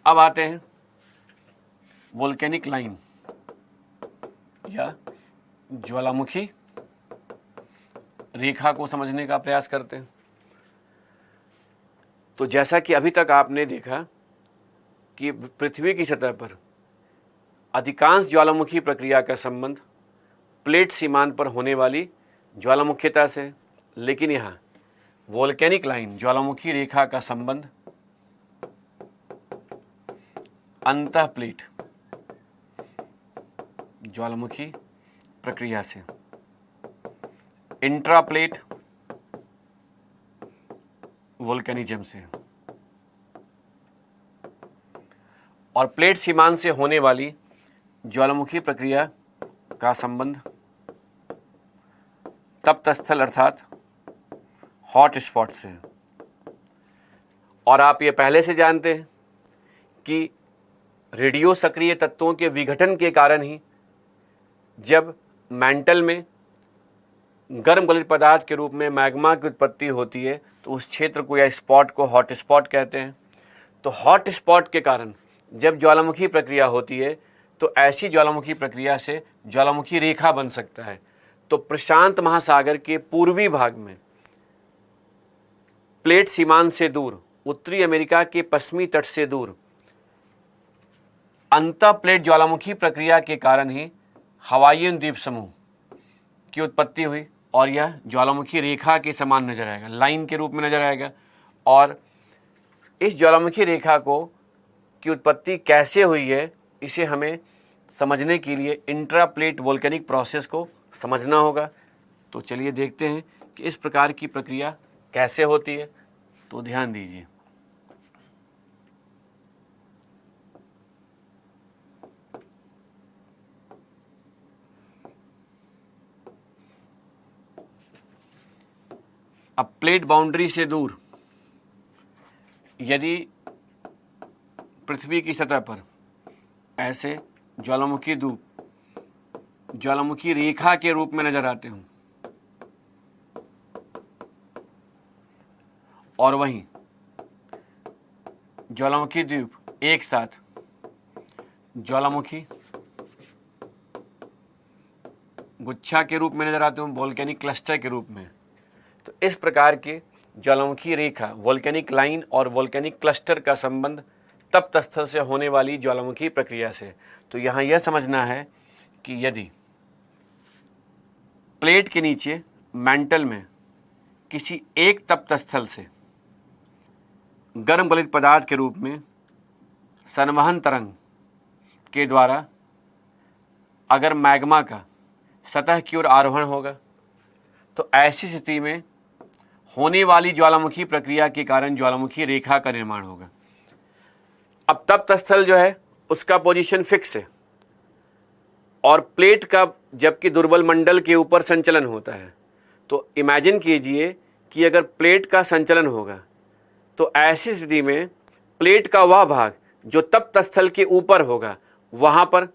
अब आते हैं वोल्केनिक लाइन या ज्वालामुखी रेखा को समझने का प्रयास करते हैं। तो जैसा कि अभी तक आपने देखा कि पृथ्वी की सतह पर अधिकांश ज्वालामुखी प्रक्रिया का संबंध प्लेट सीमांत पर होने वाली ज्वालामुखीता से, लेकिन यहाँ वोल्केनिक लाइन ज्वालामुखी रेखा का संबंध अंतः प्लेट ज्वालामुखी प्रक्रिया से, इंट्रा प्लेट वोल्केनिज्म से, और प्लेट सीमांत से होने वाली ज्वालामुखी प्रक्रिया का संबंध तप्त स्थल अर्थात हॉट स्पॉट से। और आप ये पहले से जानते हैं कि रेडियो सक्रिय तत्वों के विघटन के कारण ही जब मैंटल में गर्म गलित पदार्थ के रूप में मैग्मा की उत्पत्ति होती है तो उस क्षेत्र को या स्पॉट को हॉट स्पॉट कहते हैं। तो हॉट स्पॉट के कारण जब ज्वालामुखी प्रक्रिया होती है तो ऐसी ज्वालामुखी प्रक्रिया से ज्वालामुखी रेखा बन सकता है। तो प्रशांत महासागर के पूर्वी भाग में प्लेट सीमांत से दूर, उत्तरी अमेरिका के पश्चिमी तट से दूर अंतः प्लेट ज्वालामुखी प्रक्रिया के कारण ही हवाईयन द्वीप समूह की उत्पत्ति हुई और यह ज्वालामुखी रेखा के समान नजर आएगा, लाइन के रूप में नजर आएगा। और इस ज्वालामुखी रेखा को की उत्पत्ति कैसे हुई है इसे हमें समझने के लिए इंट्रा प्लेट वोल्केनिक प्रोसेस को समझना होगा। तो चलिए देखते हैं कि इस प्रकार की प्रक्रिया कैसे होती है। तो ध्यान दीजिए, अब प्लेट बाउंड्री से दूर यदि पृथ्वी की सतह पर ऐसे ज्वालामुखी धूप ज्वालामुखी रेखा के रूप में नजर आते हों और वहीं ज्वालामुखी द्वीप एक साथ ज्वालामुखी गुच्छा के रूप में नजर आते हों, वोल्केनिक क्लस्टर के रूप में, तो इस प्रकार के ज्वालामुखी रेखा वोल्केनिक लाइन और वोल्केनिक क्लस्टर का संबंध तप्त स्थल से होने वाली ज्वालामुखी प्रक्रिया से। तो यहाँ यह समझना है कि यदि प्लेट के नीचे मैंटल में किसी एक तप्त स्थल से गर्म गलित पदार्थ के रूप में संवहन तरंग के द्वारा अगर मैग्मा का सतह की ओर आरोहण होगा तो ऐसी स्थिति में होने वाली ज्वालामुखी प्रक्रिया के कारण ज्वालामुखी रेखा का निर्माण होगा। अब तप्त स्थल जो है उसका पोजीशन फिक्स है और प्लेट का जबकि दुर्बल मंडल के ऊपर संचलन होता है। तो इमेजिन कीजिए कि अगर प्लेट का संचलन होगा तो ऐसी स्थिति में प्लेट का वह भाग जो तप्त स्थल के ऊपर होगा वहाँ पर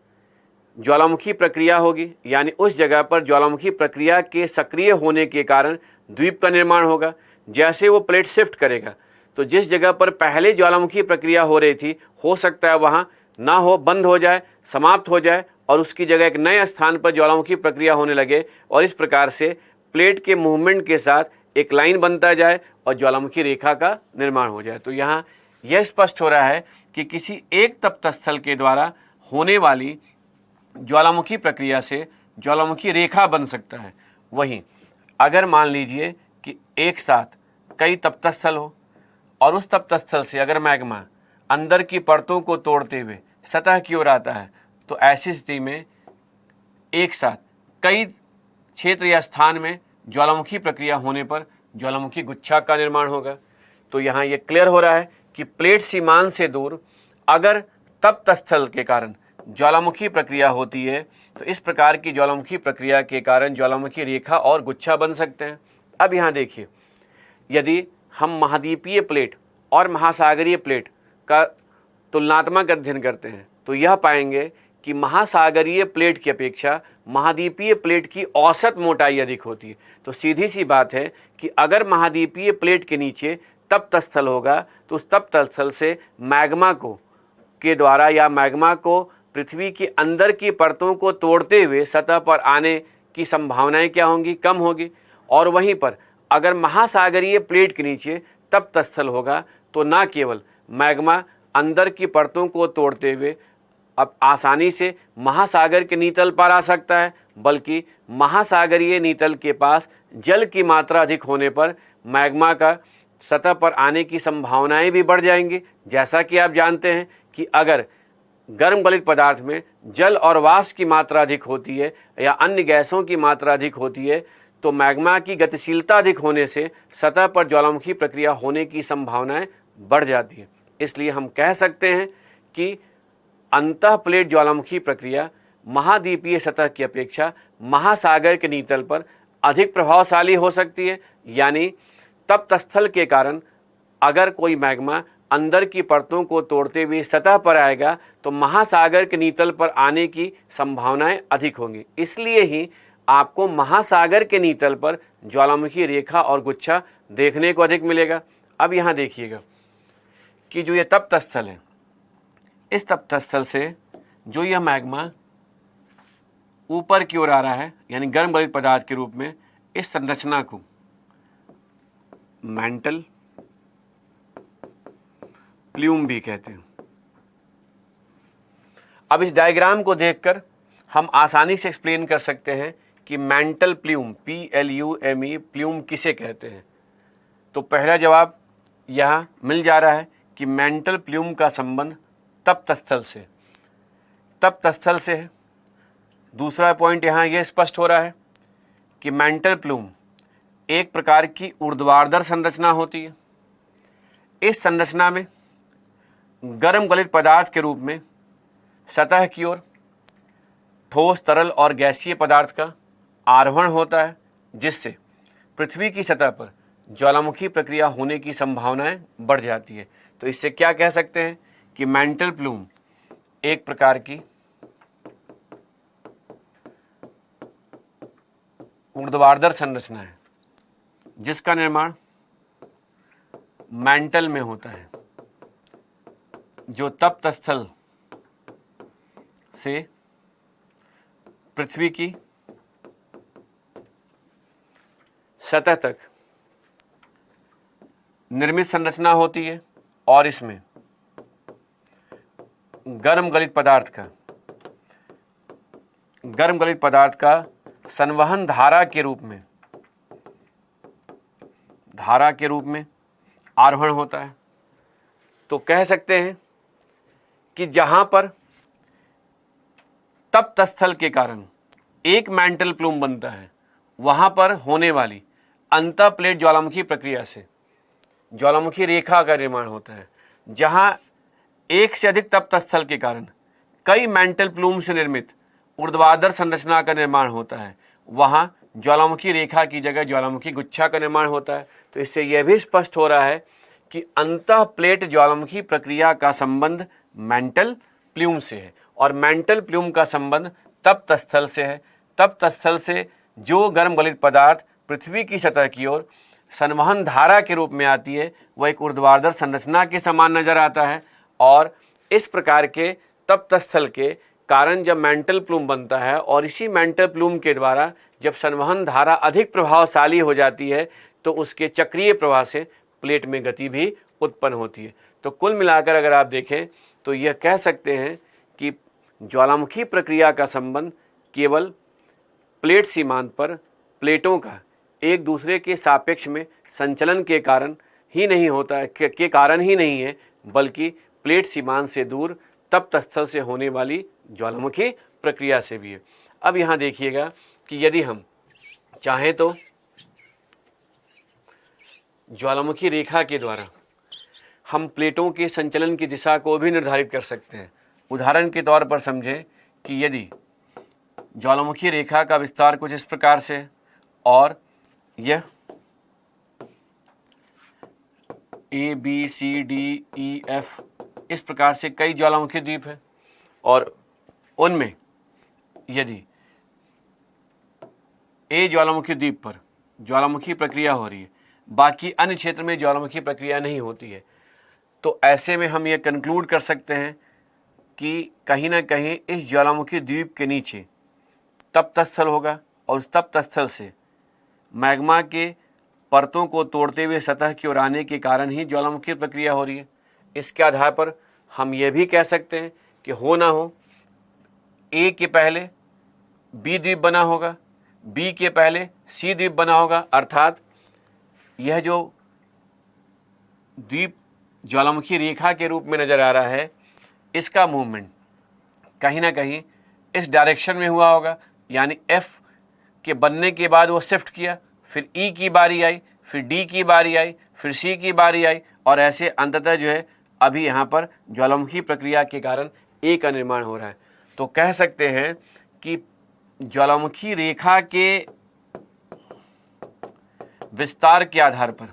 ज्वालामुखी प्रक्रिया होगी, यानी उस जगह पर ज्वालामुखी प्रक्रिया के सक्रिय होने के कारण द्वीप का निर्माण होगा। जैसे वो प्लेट शिफ्ट करेगा तो जिस जगह पर पहले ज्वालामुखी प्रक्रिया हो रही थी हो सकता है वहाँ ना हो, बंद हो जाए, समाप्त हो जाए और उसकी जगह एक नए स्थान पर ज्वालामुखी प्रक्रिया होने लगे और इस प्रकार से प्लेट के मूवमेंट के साथ एक लाइन बनता जाए और ज्वालामुखी रेखा का निर्माण हो जाए। तो यहाँ यह स्पष्ट हो रहा है कि किसी एक तप्त स्थल के द्वारा होने वाली ज्वालामुखी प्रक्रिया से ज्वालामुखी रेखा बन सकता है। वहीं अगर मान लीजिए कि एक साथ कई तप्त स्थल हो और उस तप्त स्थल से अगर मैग्मा अंदर की परतों को तोड़ते हुए सतह की ओर आता है तो ऐसी स्थिति में एक साथ कई क्षेत्र या स्थान में ज्वालामुखी प्रक्रिया होने पर ज्वालामुखी गुच्छा का निर्माण होगा। तो यहाँ ये क्लियर हो रहा है कि प्लेट सीमांत से दूर अगर तप्त स्थल के कारण ज्वालामुखी प्रक्रिया होती है तो इस प्रकार की ज्वालामुखी प्रक्रिया के कारण ज्वालामुखी रेखा और गुच्छा बन सकते हैं। अब यहाँ देखिए, यदि हम महाद्वीपीय प्लेट और महासागरीय प्लेट का तुलनात्मक अध्ययन करते हैं तो यह पाएंगे कि महासागरीय प्लेट की अपेक्षा महाद्वीपीय प्लेट की औसत मोटाई अधिक होती है। तो सीधी सी बात है कि अगर महाद्वीपीय प्लेट के नीचे तप्त स्थल होगा तो उस तप्त स्थल से मैग्मा को के द्वारा या मैग्मा को पृथ्वी के अंदर की परतों को तोड़ते हुए सतह पर आने की संभावनाएं क्या होंगी? कम होगी। और वहीं पर अगर महासागरीय प्लेट के नीचे तप्त स्थल होगा तो न केवल मैग्मा अंदर की परतों को तोड़ते हुए अब आसानी से महासागर के नीतल पर आ सकता है, बल्कि महासागरीय नीतल के पास जल की मात्रा अधिक होने पर मैग्मा का सतह पर आने की संभावनाएं भी बढ़ जाएंगी। जैसा कि आप जानते हैं कि अगर गर्म गलित पदार्थ में जल और वाष्प की मात्रा अधिक होती है या अन्य गैसों की मात्रा अधिक होती है तो मैग्मा की गतिशीलता अधिक होने से सतह पर ज्वालामुखी प्रक्रिया होने की संभावनाएं बढ़ जाती है। इसलिए हम कह सकते हैं कि अंतः प्लेट ज्वालामुखी प्रक्रिया महाद्वीपीय सतह की अपेक्षा महासागर के नीतल पर अधिक प्रभावशाली हो सकती है। यानी तप्त स्थल के कारण अगर कोई मैग्मा अंदर की परतों को तोड़ते हुए सतह पर आएगा तो महासागर के नीतल पर आने की संभावनाएं अधिक होंगी। इसलिए ही आपको महासागर के नीतल पर ज्वालामुखी रेखा और गुच्छा देखने को अधिक मिलेगा। अब यहाँ देखिएगा कि जो ये तप्त स्थल है, इस तप्त स्थल से जो यह मैग्मा ऊपर की ओर आ रहा है यानी गर्म गलित पदार्थ के रूप में, इस संरचना को मैंटल प्ल्यूम भी कहते हैं। अब इस डायग्राम को देखकर हम आसानी से एक्सप्लेन कर सकते हैं कि मैंटल प्ल्यूम PLUME प्ल्यूम किसे कहते हैं। तो पहला जवाब यहाँ मिल जा रहा है कि मैंटल प्ल्यूम का संबंध तप्त स्थल से है। दूसरा पॉइंट यहाँ यह स्पष्ट हो रहा है कि मैंटल प्ल्यूम एक प्रकार की ऊर्ध्वाधर संरचना होती है। इस संरचना में गर्म गलित पदार्थ के रूप में सतह की ओर ठोस, तरल और गैसीय पदार्थ का आरोहण होता है, जिससे पृथ्वी की सतह पर ज्वालामुखी प्रक्रिया होने की संभावनाएं बढ़ जाती है। तो इससे क्या कह सकते हैं कि मैंटल प्ल्यूम एक प्रकार की ऊर्ध्वाधर संरचना है जिसका निर्माण मैंटल में होता है, जो तप्त स्थल से पृथ्वी की सतह तक निर्मित संरचना होती है और इसमें गर्म गलित पदार्थ का संवहन धारा के रूप में आरोहण होता है। तो कह सकते हैं कि जहां पर तप्त स्थल के कारण एक मैंटल प्लूम बनता है, वहां पर होने वाली अंतः प्लेट ज्वालामुखी प्रक्रिया से ज्वालामुखी रेखा का निर्माण होता है। जहां एक से अधिक तप्त स्थल के कारण कई मैंटल प्लूम से निर्मित ऊर्ध्वाधर संरचना का निर्माण होता है, वहां ज्वालामुखी रेखा की जगह ज्वालामुखी गुच्छा का निर्माण होता है। तो इससे यह भी स्पष्ट हो रहा है कि अंतः प्लेट ज्वालामुखी प्रक्रिया का संबंध मैंटल प्लूम से है और मैंटल प्लूम का संबंध तप्त स्थल से है। तप्त स्थल से जो गर्म गलित पदार्थ पृथ्वी की सतह की ओर संवहन धारा के रूप में आती है, वह एक ऊर्ध्वाधर संरचना के समान नजर आता है और इस प्रकार के तप्त स्थल के कारण जब मेंटल प्लूम बनता है और इसी मेंटल प्लूम के द्वारा जब संवहन धारा अधिक प्रभावशाली हो जाती है तो उसके चक्रीय प्रवाह से प्लेट में गति भी उत्पन्न होती है। तो कुल मिलाकर अगर आप देखें तो यह कह सकते हैं कि ज्वालामुखी प्रक्रिया का संबंध केवल प्लेट सीमांत पर प्लेटों का एक दूसरे के सापेक्ष में संचलन के कारण ही नहीं होता है के कारण ही नहीं है, बल्कि प्लेट सीमांत से दूर तप्त स्थल से होने वाली ज्वालामुखी प्रक्रिया से भी है। अब यहाँ देखिएगा कि यदि हम चाहें तो ज्वालामुखी रेखा के द्वारा हम प्लेटों के संचलन की दिशा को भी निर्धारित कर सकते हैं। उदाहरण के तौर पर समझें कि यदि ज्वालामुखी रेखा का विस्तार कुछ इस प्रकार से और यह A B C D E F इस प्रकार से कई ज्वालामुखी द्वीप हैं और उनमें यदि A ज्वालामुखी द्वीप पर ज्वालामुखी प्रक्रिया हो रही है, बाकी अन्य क्षेत्र में ज्वालामुखी प्रक्रिया नहीं होती है, तो ऐसे में हम ये कंक्लूड कर सकते हैं कि कहीं ना कहीं इस ज्वालामुखी द्वीप के नीचे तप्त स्थल होगा और उस तप्त स्थल से मैग्मा के परतों को तोड़ते हुए सतह की ओर आने के कारण ही ज्वालामुखी प्रक्रिया हो रही है। इसके आधार पर हम ये भी कह सकते हैं कि हो ना हो ए के पहले बी द्वीप बना होगा, बी के पहले सी द्वीप बना होगा, अर्थात यह जो द्वीप ज्वालामुखी रेखा के रूप में नज़र आ रहा है इसका मूवमेंट कहीं ना कहीं इस डायरेक्शन में हुआ होगा, यानी एफ के बनने के बाद वो शिफ्ट किया, फिर ई की बारी आई, फिर डी की बारी आई, फिर सी की बारी आई और ऐसे अंततः जो है अभी यहाँ पर ज्वालामुखी प्रक्रिया के कारण ए का निर्माण हो रहा है। तो कह सकते हैं कि ज्वालामुखी रेखा के विस्तार के आधार पर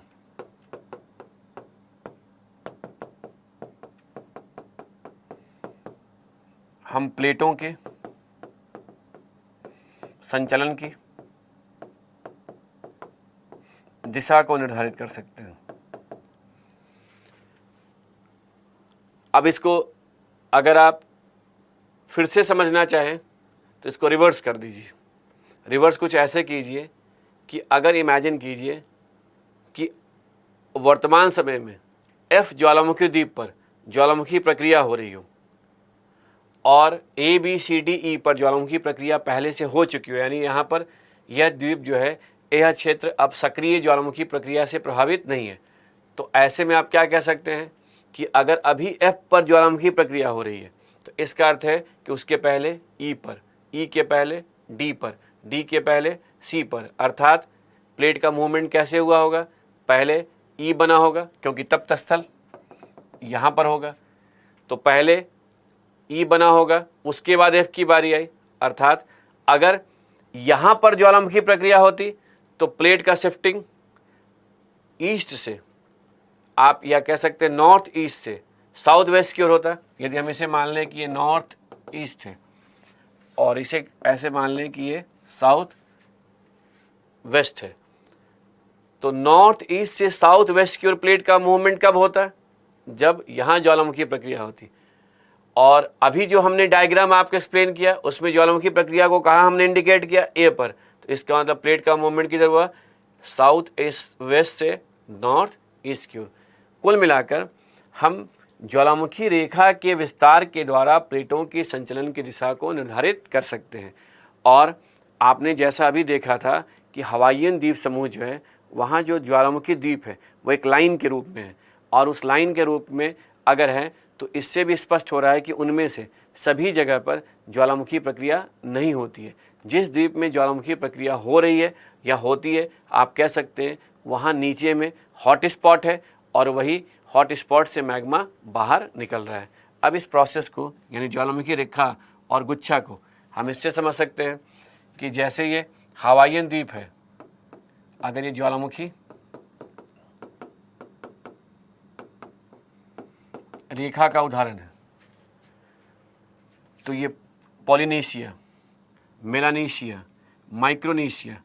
हम प्लेटों के संचलन की दिशा को निर्धारित कर सकते हैं। अब इसको अगर आप फिर से समझना चाहें तो इसको रिवर्स कर दीजिए। रिवर्स कुछ ऐसे कीजिए कि अगर इमेजिन कीजिए कि वर्तमान समय में एफ ज्वालामुखी द्वीप पर ज्वालामुखी प्रक्रिया हो रही हो और A B C D E पर ज्वालामुखी प्रक्रिया पहले से हो चुकी हो, यानी यहाँ पर यह द्वीप जो है यह क्षेत्र अब सक्रिय ज्वालामुखी प्रक्रिया से प्रभावित नहीं है। तो ऐसे में आप क्या कह सकते हैं कि अगर अभी एफ पर ज्वालामुखी प्रक्रिया हो रही है तो इसका अर्थ है कि उसके पहले ई पर, ई के पहले डी पर, डी के पहले सी पर, अर्थात प्लेट का मूवमेंट कैसे हुआ होगा, पहले ई बना होगा क्योंकि तप्त स्थल यहाँ पर होगा, तो पहले ई बना होगा, उसके बाद एफ की बारी आई, अर्थात अगर यहाँ पर ज्वालामुखी प्रक्रिया होती तो प्लेट का शिफ्टिंग ईस्ट से, आप या कह सकते हैं नॉर्थ ईस्ट से साउथ वेस्ट की ओर होता। यदि हम इसे मान लें कि ये नॉर्थ ईस्ट है और इसे ऐसे मान लें कि ये साउथ वेस्ट है, तो नॉर्थ ईस्ट से साउथ वेस्ट की ओर प्लेट का मूवमेंट कब होता है, जब यहाँ ज्वालामुखी प्रक्रिया होती। और अभी जो हमने डायग्राम आपको एक्सप्लेन किया उसमें ज्वालामुखी प्रक्रिया को कहाँ हमने इंडिकेट किया, ए पर, तो इसका मतलब प्लेट का मूवमेंट किधर हुआ, साउथ ईस्ट वेस्ट से नॉर्थ ईस्ट की ओर। कुल मिलाकर हम ज्वालामुखी रेखा के विस्तार के द्वारा प्लेटों की संचलन की दिशा को निर्धारित कर सकते हैं। और आपने जैसा अभी देखा था कि हवाईयन द्वीप समूह जो है वहाँ जो ज्वालामुखी द्वीप है वो एक लाइन के रूप में है, और उस लाइन के रूप में अगर है तो इससे भी स्पष्ट हो रहा है कि उनमें से सभी जगह पर ज्वालामुखी प्रक्रिया नहीं होती है। जिस द्वीप में ज्वालामुखी प्रक्रिया हो रही है या होती है, आप कह सकते हैं वहाँ नीचे में हॉट स्पॉट है और वही हॉट स्पॉट से मैग्मा बाहर निकल रहा है। अब इस प्रोसेस को यानी ज्वालामुखी रेखा और गुच्छा को हम इससे समझ सकते हैं कि जैसे ये हवाईयन द्वीप है, अगर ये ज्वालामुखी रेखा का उदाहरण है तो ये पॉलिनेशिया, मेलानेशिया, माइक्रोनेशिया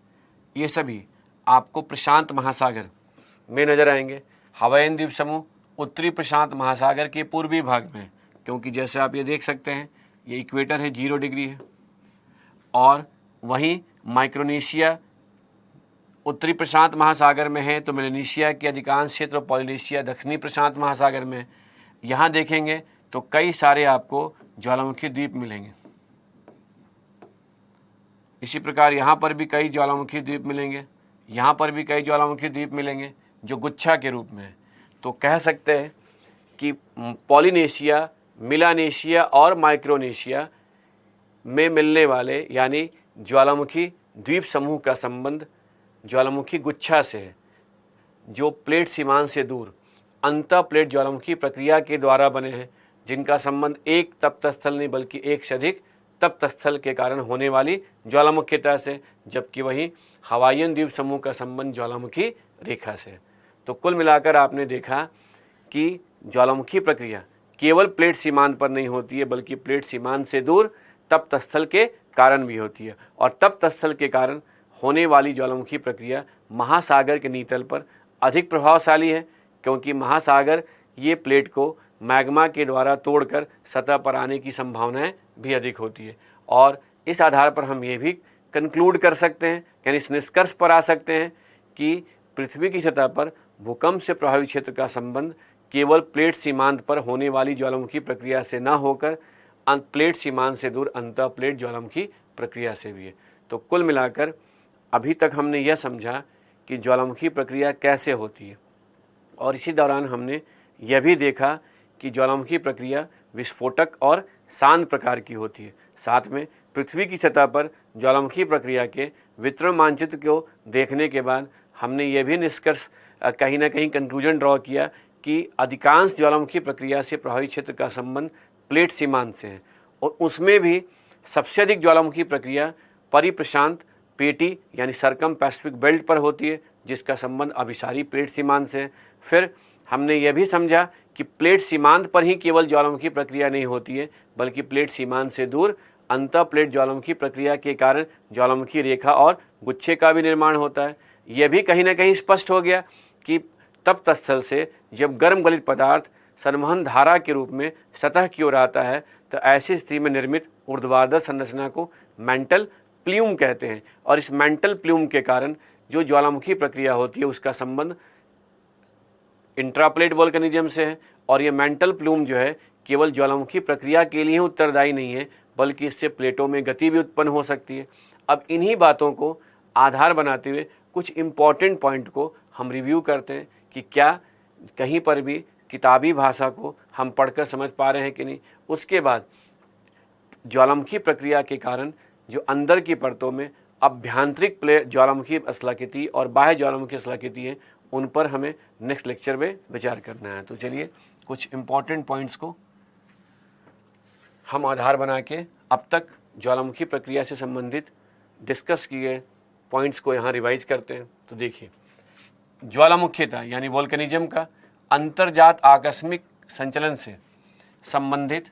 ये सभी आपको प्रशांत महासागर में नज़र आएंगे। हवाईयन द्वीप समूह उत्तरी प्रशांत महासागर के पूर्वी भाग में है, क्योंकि जैसे आप ये देख सकते हैं ये इक्वेटर है 0 डिग्री है, और वहीं माइक्रोनेशिया उत्तरी प्रशांत महासागर में है, तो मेलानेशिया के अधिकांश क्षेत्र और पॉलिनेशिया दक्षिणी प्रशांत महासागर में है। यहाँ देखेंगे तो कई सारे आपको ज्वालामुखी द्वीप मिलेंगे। इसी प्रकार यहाँ पर भी कई ज्वालामुखी द्वीप मिलेंगे, यहाँ पर भी कई ज्वालामुखी द्वीप मिलेंगे जो गुच्छा के रूप में है। तो कह सकते हैं कि पॉलिनेशिया, मेलानेशिया और माइक्रोनेशिया में मिलने वाले यानी ज्वालामुखी द्वीप समूह का संबंध ज्वालामुखी गुच्छा से है, जो प्लेट सीमांत से दूर अंतः प्लेट ज्वालामुखी प्रक्रिया के द्वारा बने हैं, जिनका संबंध एक तप्त स्थल नहीं बल्कि एक से अधिक तप्त स्थल के कारण होने वाली ज्वालामुखीता से, जबकि वहीं हवाईयन द्वीप समूह का संबंध ज्वालामुखी रेखा से। तो कुल मिलाकर आपने देखा कि ज्वालामुखी प्रक्रिया केवल प्लेट सीमांत पर नहीं होती है, बल्कि प्लेट सीमांत से दूर तप्त स्थल के कारण भी होती है, और तप्त स्थल के कारण होने वाली ज्वालामुखी प्रक्रिया महासागर के नीतल पर अधिक प्रभावशाली है, क्योंकि महासागर ये प्लेट को मैग्मा के द्वारा तोड़कर सतह पर आने की संभावनाएं भी अधिक होती है। और इस आधार पर हम ये भी कंक्लूड कर सकते हैं, यानी इस निष्कर्ष पर आ सकते हैं कि पृथ्वी की सतह पर भूकंप से प्रभावित क्षेत्र का संबंध केवल प्लेट सीमांत पर होने वाली ज्वालामुखी प्रक्रिया से न होकर प्लेट सीमांत से दूर अंतः प्लेट ज्वालामुखी प्रक्रिया से भी है। तो कुल मिलाकर अभी तक हमने यह समझा कि ज्वालामुखी प्रक्रिया कैसे होती है, और इसी दौरान हमने यह भी देखा कि ज्वालामुखी प्रक्रिया विस्फोटक और शांत प्रकार की होती है। साथ में पृथ्वी की सतह पर ज्वालामुखी प्रक्रिया के वितरण मानचित्र को देखने के बाद हमने यह भी निष्कर्ष कहीं ना कहीं कंक्लूजन ड्रॉ किया कि अधिकांश ज्वालामुखी प्रक्रिया से प्रभावित क्षेत्र का संबंध प्लेट सीमांत से है, और उसमें भी सबसे अधिक ज्वालामुखी प्रक्रिया परिप्रशांत पेटी यानी सरकम पैसिफिक बेल्ट पर होती है, जिसका संबंध अभिसारी प्लेट सीमांत से है। फिर हमने यह भी समझा कि प्लेट सीमांत पर ही केवल ज्वालामुखी प्रक्रिया नहीं होती है, बल्कि प्लेट सीमांत से दूर अंतः प्लेट ज्वालामुखी प्रक्रिया के कारण ज्वालामुखी रेखा और गुच्छे का भी निर्माण होता है। यह भी कहीं ना कहीं स्पष्ट हो गया कि तप्त स्थल से जब गर्म गलित पदार्थ संवहन धारा के रूप में सतह की ओर आता है, तो ऐसी स्थिति में निर्मित ऊर्ध्वाधर संरचना को मेंटल प्ल्यूम कहते हैं, और इस मेंटल प्ल्यूम के कारण जो ज्वालामुखी प्रक्रिया होती है उसका संबंध इंट्राप्लेट वोल्केनिज्म से है। और ये मेंटल प्ल्यूम जो है केवल ज्वालामुखी प्रक्रिया के लिए उत्तरदायी नहीं है, बल्कि इससे प्लेटों में गति भी उत्पन्न हो सकती है। अब इन्हीं बातों को आधार बनाते हुए कुछ इम्पॉर्टेंट पॉइंट को हम रिव्यू करते हैं कि क्या कहीं पर भी किताबी भाषा को हम पढ़कर समझ पा रहे हैं कि नहीं। उसके बाद ज्वालामुखी प्रक्रिया के कारण जो अंदर की परतों में अभ्यांतरिक प्लेट ज्वालामुखी स्थलाकृति और बाह्य ज्वालामुखी स्थलाकृति है, उन पर हमें नेक्स्ट लेक्चर में विचार करना है। तो चलिए कुछ इम्पॉर्टेंट पॉइंट्स को हम आधार बना के अब तक ज्वालामुखी प्रक्रिया से संबंधित डिस्कस किए पॉइंट्स को यहाँ रिवाइज करते हैं। तो देखिए, ज्वालामुखीता यानी वोल्केनिज्म का अंतर्जात आकस्मिक संचलन से संबंधित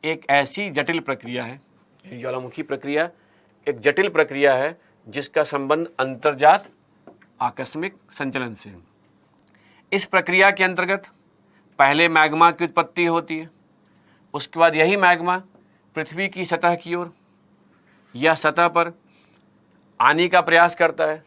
एक ऐसी जटिल प्रक्रिया है, ज्वालामुखी प्रक्रिया एक जटिल प्रक्रिया है जिसका संबंध अंतर्जात आकस्मिक संचलन से। इस प्रक्रिया के अंतर्गत पहले मैग्मा की उत्पत्ति होती है, उसके बाद यही मैग्मा पृथ्वी की सतह की ओर या सतह पर आने का प्रयास करता है।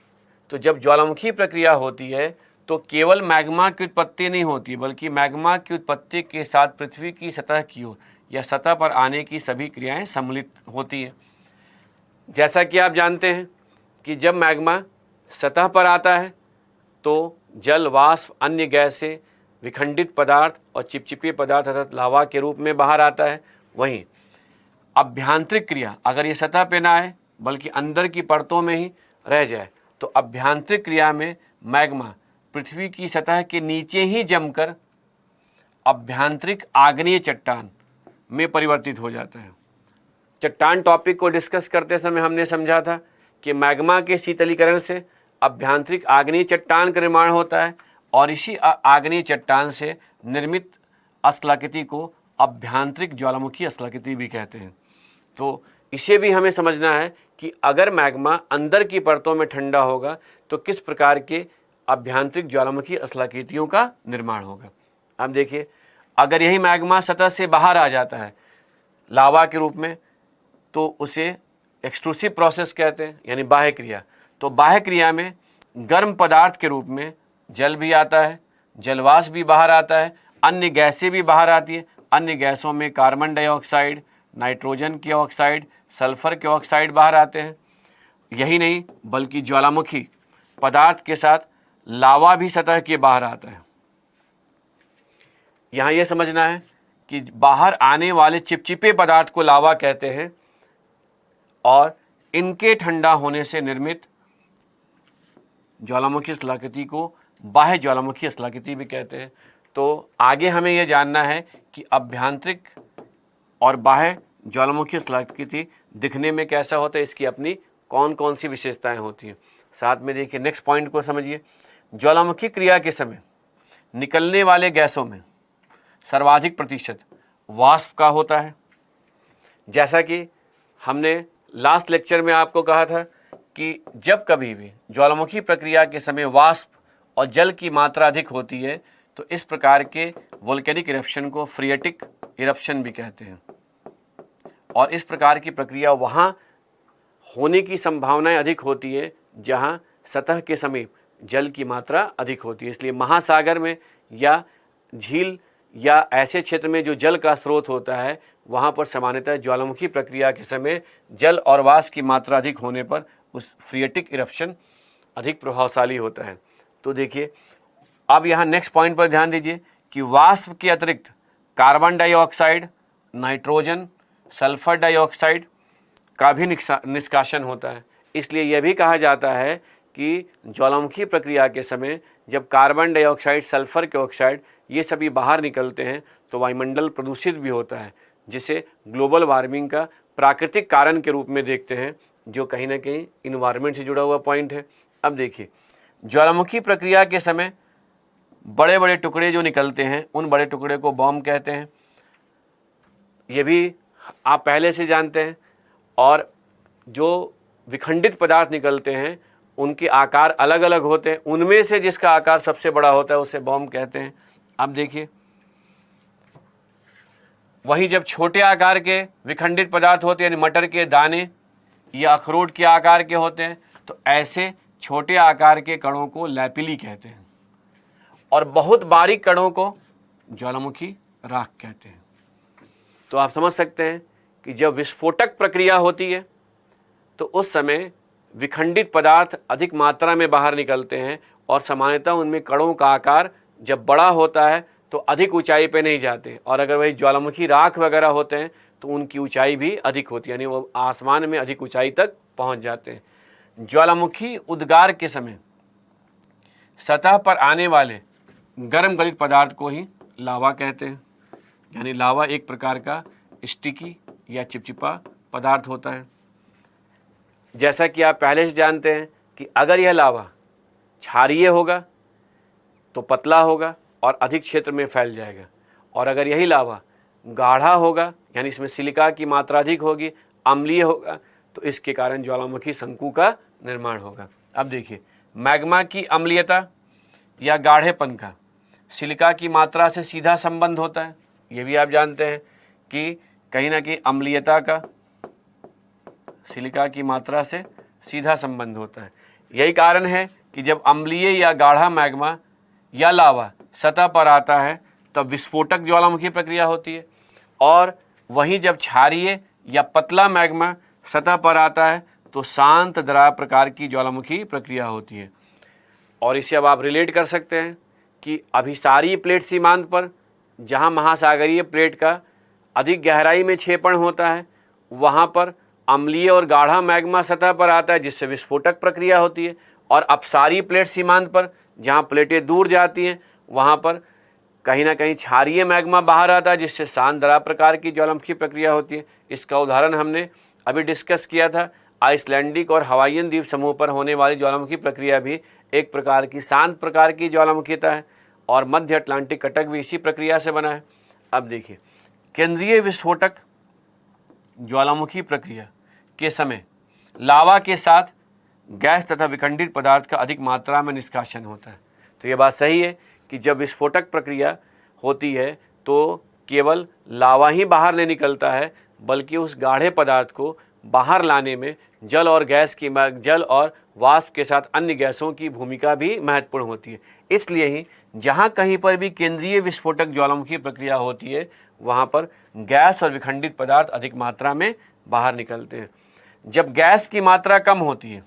तो जब ज्वालामुखी प्रक्रिया होती है तो केवल मैग्मा की उत्पत्ति नहीं होती, बल्कि मैग्मा की उत्पत्ति के साथ पृथ्वी की सतह की ओर या सतह पर आने की सभी क्रियाएं सम्मिलित होती है। जैसा कि आप जानते हैं कि जब मैग्मा सतह पर आता है तो जल, वाष्प, अन्य गैस से विखंडित पदार्थ और चिपचिपे पदार्थ अर्थात लावा के रूप में बाहर आता है। वहीं अभ्यांतरिक क्रिया अगर ये सतह पे ना आए बल्कि अंदर की परतों में ही रह जाए, तो अभ्यांतरिक क्रिया में मैग्मा पृथ्वी की सतह के नीचे ही जमकर अभ्यांतरिक आग्नेय चट्टान में परिवर्तित हो जाता है। चट्टान टॉपिक को डिस्कस करते समय हमने समझा था कि मैग्मा के शीतलीकरण से अभ्यांतरिक आग्नेय चट्टान का निर्माण होता है, और इसी आग्नेय चट्टान से निर्मित स्थलाकृति को अभ्यांतरिक ज्वालामुखी स्थलाकृति भी कहते हैं। तो इसे भी हमें समझना है कि अगर मैग्मा अंदर की परतों में ठंडा होगा तो किस प्रकार के अभ्यांतरिक ज्वालामुखी स्थलाकृतियों का निर्माण होगा। अब देखिए, अगर यही मैग्मा सतह से बाहर आ जाता है लावा के रूप में, तो उसे एक्सट्रूसिव प्रोसेस कहते हैं, यानी बाह्य क्रिया। तो बाह्य क्रिया में गर्म पदार्थ के रूप में जल भी आता है, जलवाष्प भी बाहर आता है, अन्य गैसें भी बाहर आती है। अन्य गैसों में कार्बन डाइऑक्साइड, नाइट्रोजन के ऑक्साइड, सल्फर के ऑक्साइड बाहर आते हैं। यही नहीं बल्कि ज्वालामुखी पदार्थ के साथ लावा भी सतह के बाहर आता है। यहाँ यह समझना है कि बाहर आने वाले चिपचिपे पदार्थ को लावा कहते हैं और इनके ठंडा होने से निर्मित ज्वालामुखी स्थलाकृति को बाह्य ज्वालामुखी स्थलाकृति भी कहते हैं। तो आगे हमें यह जानना है कि अभ्यंतरिक और बाह्य ज्वालामुखी स्थलाकृति दिखने में कैसा होता है, इसकी अपनी कौन कौन सी विशेषताएं होती हैं। साथ में देखिए नेक्स्ट पॉइंट को समझिए। ज्वालामुखी क्रिया के समय निकलने वाले गैसों में सर्वाधिक प्रतिशत वाष्प का होता है। जैसा कि हमने लास्ट लेक्चर में आपको कहा था कि जब कभी भी ज्वालामुखी प्रक्रिया के समय वाष्प और जल की मात्रा अधिक होती है तो इस प्रकार के वोल्केनिक इरप्शन को फ्रिएटिक इरप्शन भी कहते हैं। और इस प्रकार की प्रक्रिया वहाँ होने की संभावनाएं अधिक होती है जहाँ सतह के समीप जल की मात्रा अधिक होती है। इसलिए महासागर में या झील या ऐसे क्षेत्र में जो जल का स्रोत होता है वहाँ पर सामान्यतः ज्वालामुखी प्रक्रिया के समय जल और वाष्प की मात्रा अधिक होने पर उस फ्रिएटिक इरप्शन अधिक प्रभावशाली होता है। तो देखिए अब यहाँ नेक्स्ट पॉइंट पर ध्यान दीजिए कि वाष्प के अतिरिक्त carbon dioxide, nitrogen, sulphur dioxide का भी निष्कासन होता है। इसलिए यह भी कहा जाता है कि ज्वालामुखी प्रक्रिया के समय जब कार्बन डाइऑक्साइड, सल्फर के ऑक्साइड ये सभी बाहर निकलते हैं तो वायुमंडल प्रदूषित भी होता है, जिसे ग्लोबल वार्मिंग का प्राकृतिक कारण के रूप में देखते हैं, जो कहीं ना कहीं इन्वायरमेंट से जुड़ा हुआ पॉइंट है। अब देखिए ज्वालामुखी प्रक्रिया के समय बड़े बड़े टुकड़े जो निकलते हैं उन बड़े टुकड़े को बॉम्ब कहते हैं। ये भी आप पहले से जानते हैं। और जो विखंडित पदार्थ निकलते हैं उनके आकार अलग अलग होते हैं, उनमें से जिसका आकार सबसे बड़ा होता है उसे बॉम्ब कहते हैं। अब देखिए वहीं जब छोटे आकार के विखंडित पदार्थ होते हैं, यानी मटर के दाने या अखरोट के आकार के होते हैं, तो ऐसे छोटे आकार के कणों को लैपिली कहते हैं और बहुत बारीक कणों को ज्वालामुखी राख कहते हैं। तो आप समझ सकते हैं कि जब विस्फोटक प्रक्रिया होती है तो उस समय विखंडित पदार्थ अधिक मात्रा में बाहर निकलते हैं और सामान्यतः उनमें कणों का आकार जब बड़ा होता है तो अधिक ऊंचाई पे नहीं जाते, और अगर वही ज्वालामुखी राख वगैरह होते हैं तो उनकी ऊंचाई भी अधिक होती है, यानी वो आसमान में अधिक ऊंचाई तक पहुंच जाते हैं। ज्वालामुखी उद्गार के समय सतह पर आने वाले गर्म गलित पदार्थ को ही लावा कहते हैं, यानी लावा एक प्रकार का स्टिकी या चिपचिपा पदार्थ होता है। जैसा कि आप पहले से जानते हैं कि अगर यह लावा क्षारीय होगा तो पतला होगा और अधिक क्षेत्र में फैल जाएगा, और अगर यही लावा गाढ़ा होगा यानी इसमें सिलिका की मात्रा अधिक होगी, अम्लीय होगा, तो इसके कारण ज्वालामुखी शंकु का निर्माण होगा। अब देखिए मैग्मा की अम्लीयता या गाढ़ेपन का सिलिका की मात्रा से सीधा संबंध होता है। ये भी आप जानते हैं कि कहीं ना कहीं अम्लीयता का सिलिका की मात्रा से सीधा संबंध होता है। यही कारण है कि जब अम्लीय या गाढ़ा मैग्मा या लावा सतह पर आता है तब विस्फोटक ज्वालामुखी प्रक्रिया होती है, और वहीं जब क्षारीय या पतला मैग्मा सतह पर आता है तो शांत द्रव प्रकार की ज्वालामुखी प्रक्रिया होती है। और इसे अब आप रिलेट कर सकते हैं कि अभिसारीय प्लेट सीमांत पर जहाँ महासागरीय प्लेट का अधिक गहराई में क्षेपण होता है वहाँ पर अम्लीय और गाढ़ा मैग्मा सतह पर आता है जिससे विस्फोटक प्रक्रिया होती है, और अपसारीय प्लेट सीमांत पर जहाँ प्लेटें दूर जाती हैं वहाँ पर कहीं ना कहीं क्षारीय मैग्मा बाहर आता है जिससे शांत द्रव प्रकार की ज्वालामुखी प्रक्रिया होती है। इसका उदाहरण हमने अभी डिस्कस किया था। आइसलैंडिक और हवाईयन द्वीप समूह पर होने वाली ज्वालामुखी प्रक्रिया भी एक प्रकार की शांत प्रकार की ज्वालामुखीता है, और मध्य अटलांटिक कटक भी इसी प्रक्रिया से बना है। अब देखिए केंद्रीय विस्फोटक ज्वालामुखी प्रक्रिया के समय लावा के साथ गैस तथा विखंडित पदार्थ का अधिक मात्रा में निष्कासन होता है। तो ये बात सही है कि जब विस्फोटक प्रक्रिया होती है तो केवल लावा ही बाहर नहीं निकलता है बल्कि उस गाढ़े पदार्थ को बाहर लाने में जल और वाष्प के साथ अन्य गैसों की भूमिका भी महत्वपूर्ण होती है। इसलिए ही जहाँ कहीं पर भी केंद्रीय विस्फोटक ज्वालामुखी प्रक्रिया होती है वहाँ पर गैस और विखंडित पदार्थ अधिक मात्रा में बाहर निकलते हैं। जब गैस की मात्रा कम होती है,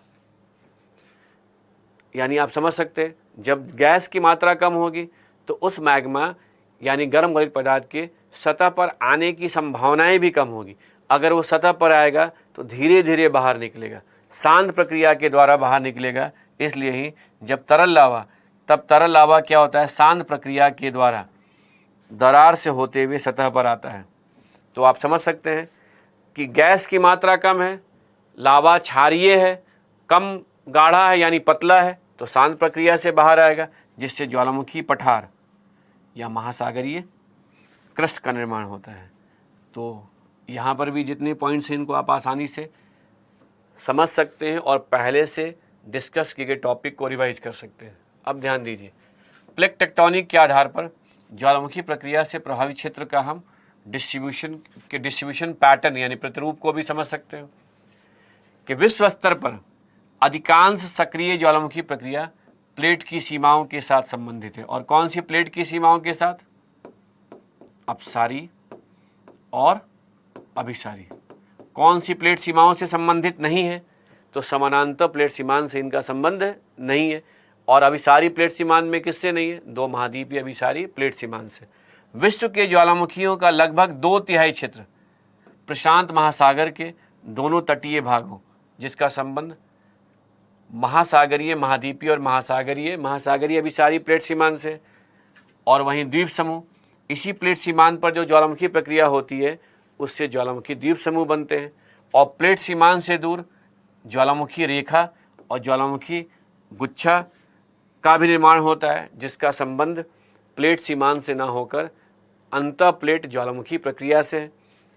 यानी आप समझ सकते हैं, जब गैस की मात्रा कम होगी तो उस मैग्मा यानी गर्म गलित पदार्थ के सतह पर आने की संभावनाएं भी कम होगी। अगर वो सतह पर आएगा तो धीरे धीरे बाहर निकलेगा, शांत प्रक्रिया के द्वारा बाहर निकलेगा। इसलिए ही जब तरल लावा क्या होता है, शांत प्रक्रिया के द्वारा दरार से होते हुए सतह पर आता है। तो आप समझ सकते हैं कि गैस की मात्रा कम है, लावा क्षारीय है, कम गाढ़ा है यानी पतला है, तो शांत प्रक्रिया से बाहर आएगा, जिससे ज्वालामुखी पठार या महासागरीय क्रस्ट का निर्माण होता है। तो यहाँ पर भी जितने पॉइंट्स हैं इनको आप आसानी से समझ सकते हैं और पहले से डिस्कस किए गए टॉपिक को रिवाइज कर सकते हैं। अब ध्यान दीजिए, प्लेट टेक्टोनिक के आधार पर ज्वालामुखी प्रक्रिया से प्रभावित क्षेत्र का हम डिस्ट्रीब्यूशन पैटर्न यानी प्रतिरूप को भी समझ सकते हैं कि विश्व स्तर पर अधिकांश सक्रिय ज्वालामुखी प्रक्रिया प्लेट की सीमाओं के साथ संबंधित है। और कौन सी प्लेट की सीमाओं के साथ? अपसारी और अभिसारी। कौन सी प्लेट सीमाओं से संबंधित नहीं है? तो समानांतर प्लेट सीमांत से इनका संबंध नहीं है। और अभिसारी प्लेट सीमांत में किससे नहीं है? दो महाद्वीपीय अभिसारी प्लेट सीमांत से। विश्व के ज्वालामुखियों का लगभग 2/3 क्षेत्र प्रशांत महासागर के दोनों तटीय भागों, जिसका संबंध महासागरीय महाद्वीपीय और महासागरीय अभिसारी प्लेट सीमांत से। और वहीं द्वीप समूह, इसी प्लेट सीमांत पर जो ज्वालामुखी प्रक्रिया होती है उससे ज्वालामुखी द्वीप समूह बनते हैं। और प्लेट सीमांत से दूर ज्वालामुखी रेखा और ज्वालामुखी गुच्छा का भी निर्माण होता है, जिसका संबंध प्लेट सीमांत से न होकर अंतः प्लेट ज्वालामुखी प्रक्रिया से है।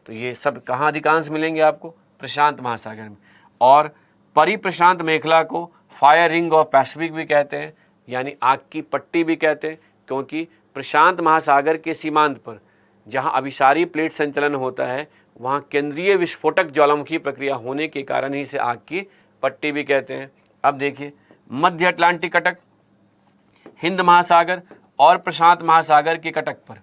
तो ये सब कहाँ अधिकांश मिलेंगे आपको? प्रशांत महासागर में। और परिप्रशांत मेखला को फायर रिंग ऑफ पैसिफिक भी कहते हैं, यानी आग की पट्टी भी कहते हैं, क्योंकि प्रशांत महासागर के सीमांत पर जहाँ अभिसारी प्लेट संचलन होता है वहाँ केंद्रीय विस्फोटक ज्वालामुखी प्रक्रिया होने के कारण ही इसे आग की पट्टी भी कहते हैं। अब देखिए, मध्य अटलांटिक कटक, हिंद महासागर और प्रशांत महासागर के कटक पर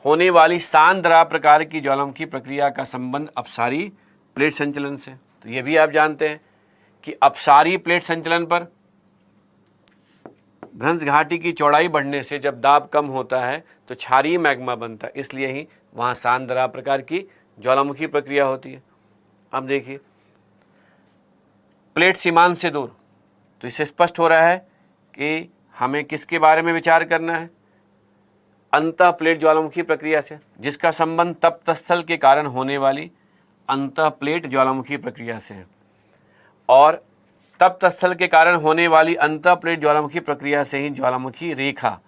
होने वाली शांत दरार प्रकार की ज्वालामुखी प्रक्रिया का संबंध अपसारी प्लेट संचलन से। तो ये भी आप जानते हैं कि अपसारी प्लेट संचलन पर भ्रंश घाटी की चौड़ाई बढ़ने से जब दाब कम होता है तो क्षारीय मैग्मा बनता है, इसलिए ही वहाँ शांत दरार प्रकार की ज्वालामुखी प्रक्रिया होती है। अब देखिए, प्लेट सीमांत से दूर, तो इससे स्पष्ट हो रहा है कि हमें किसके बारे में विचार करना है? अंतः प्लेट ज्वालामुखी प्रक्रिया से, जिसका संबंध तप्त स्थल के कारण होने वाली अंतः प्लेट ज्वालामुखी प्रक्रिया से है। और तप्त स्थल के कारण होने वाली अंतः प्लेट ज्वालामुखी प्रक्रिया से ही ज्वालामुखी रेखा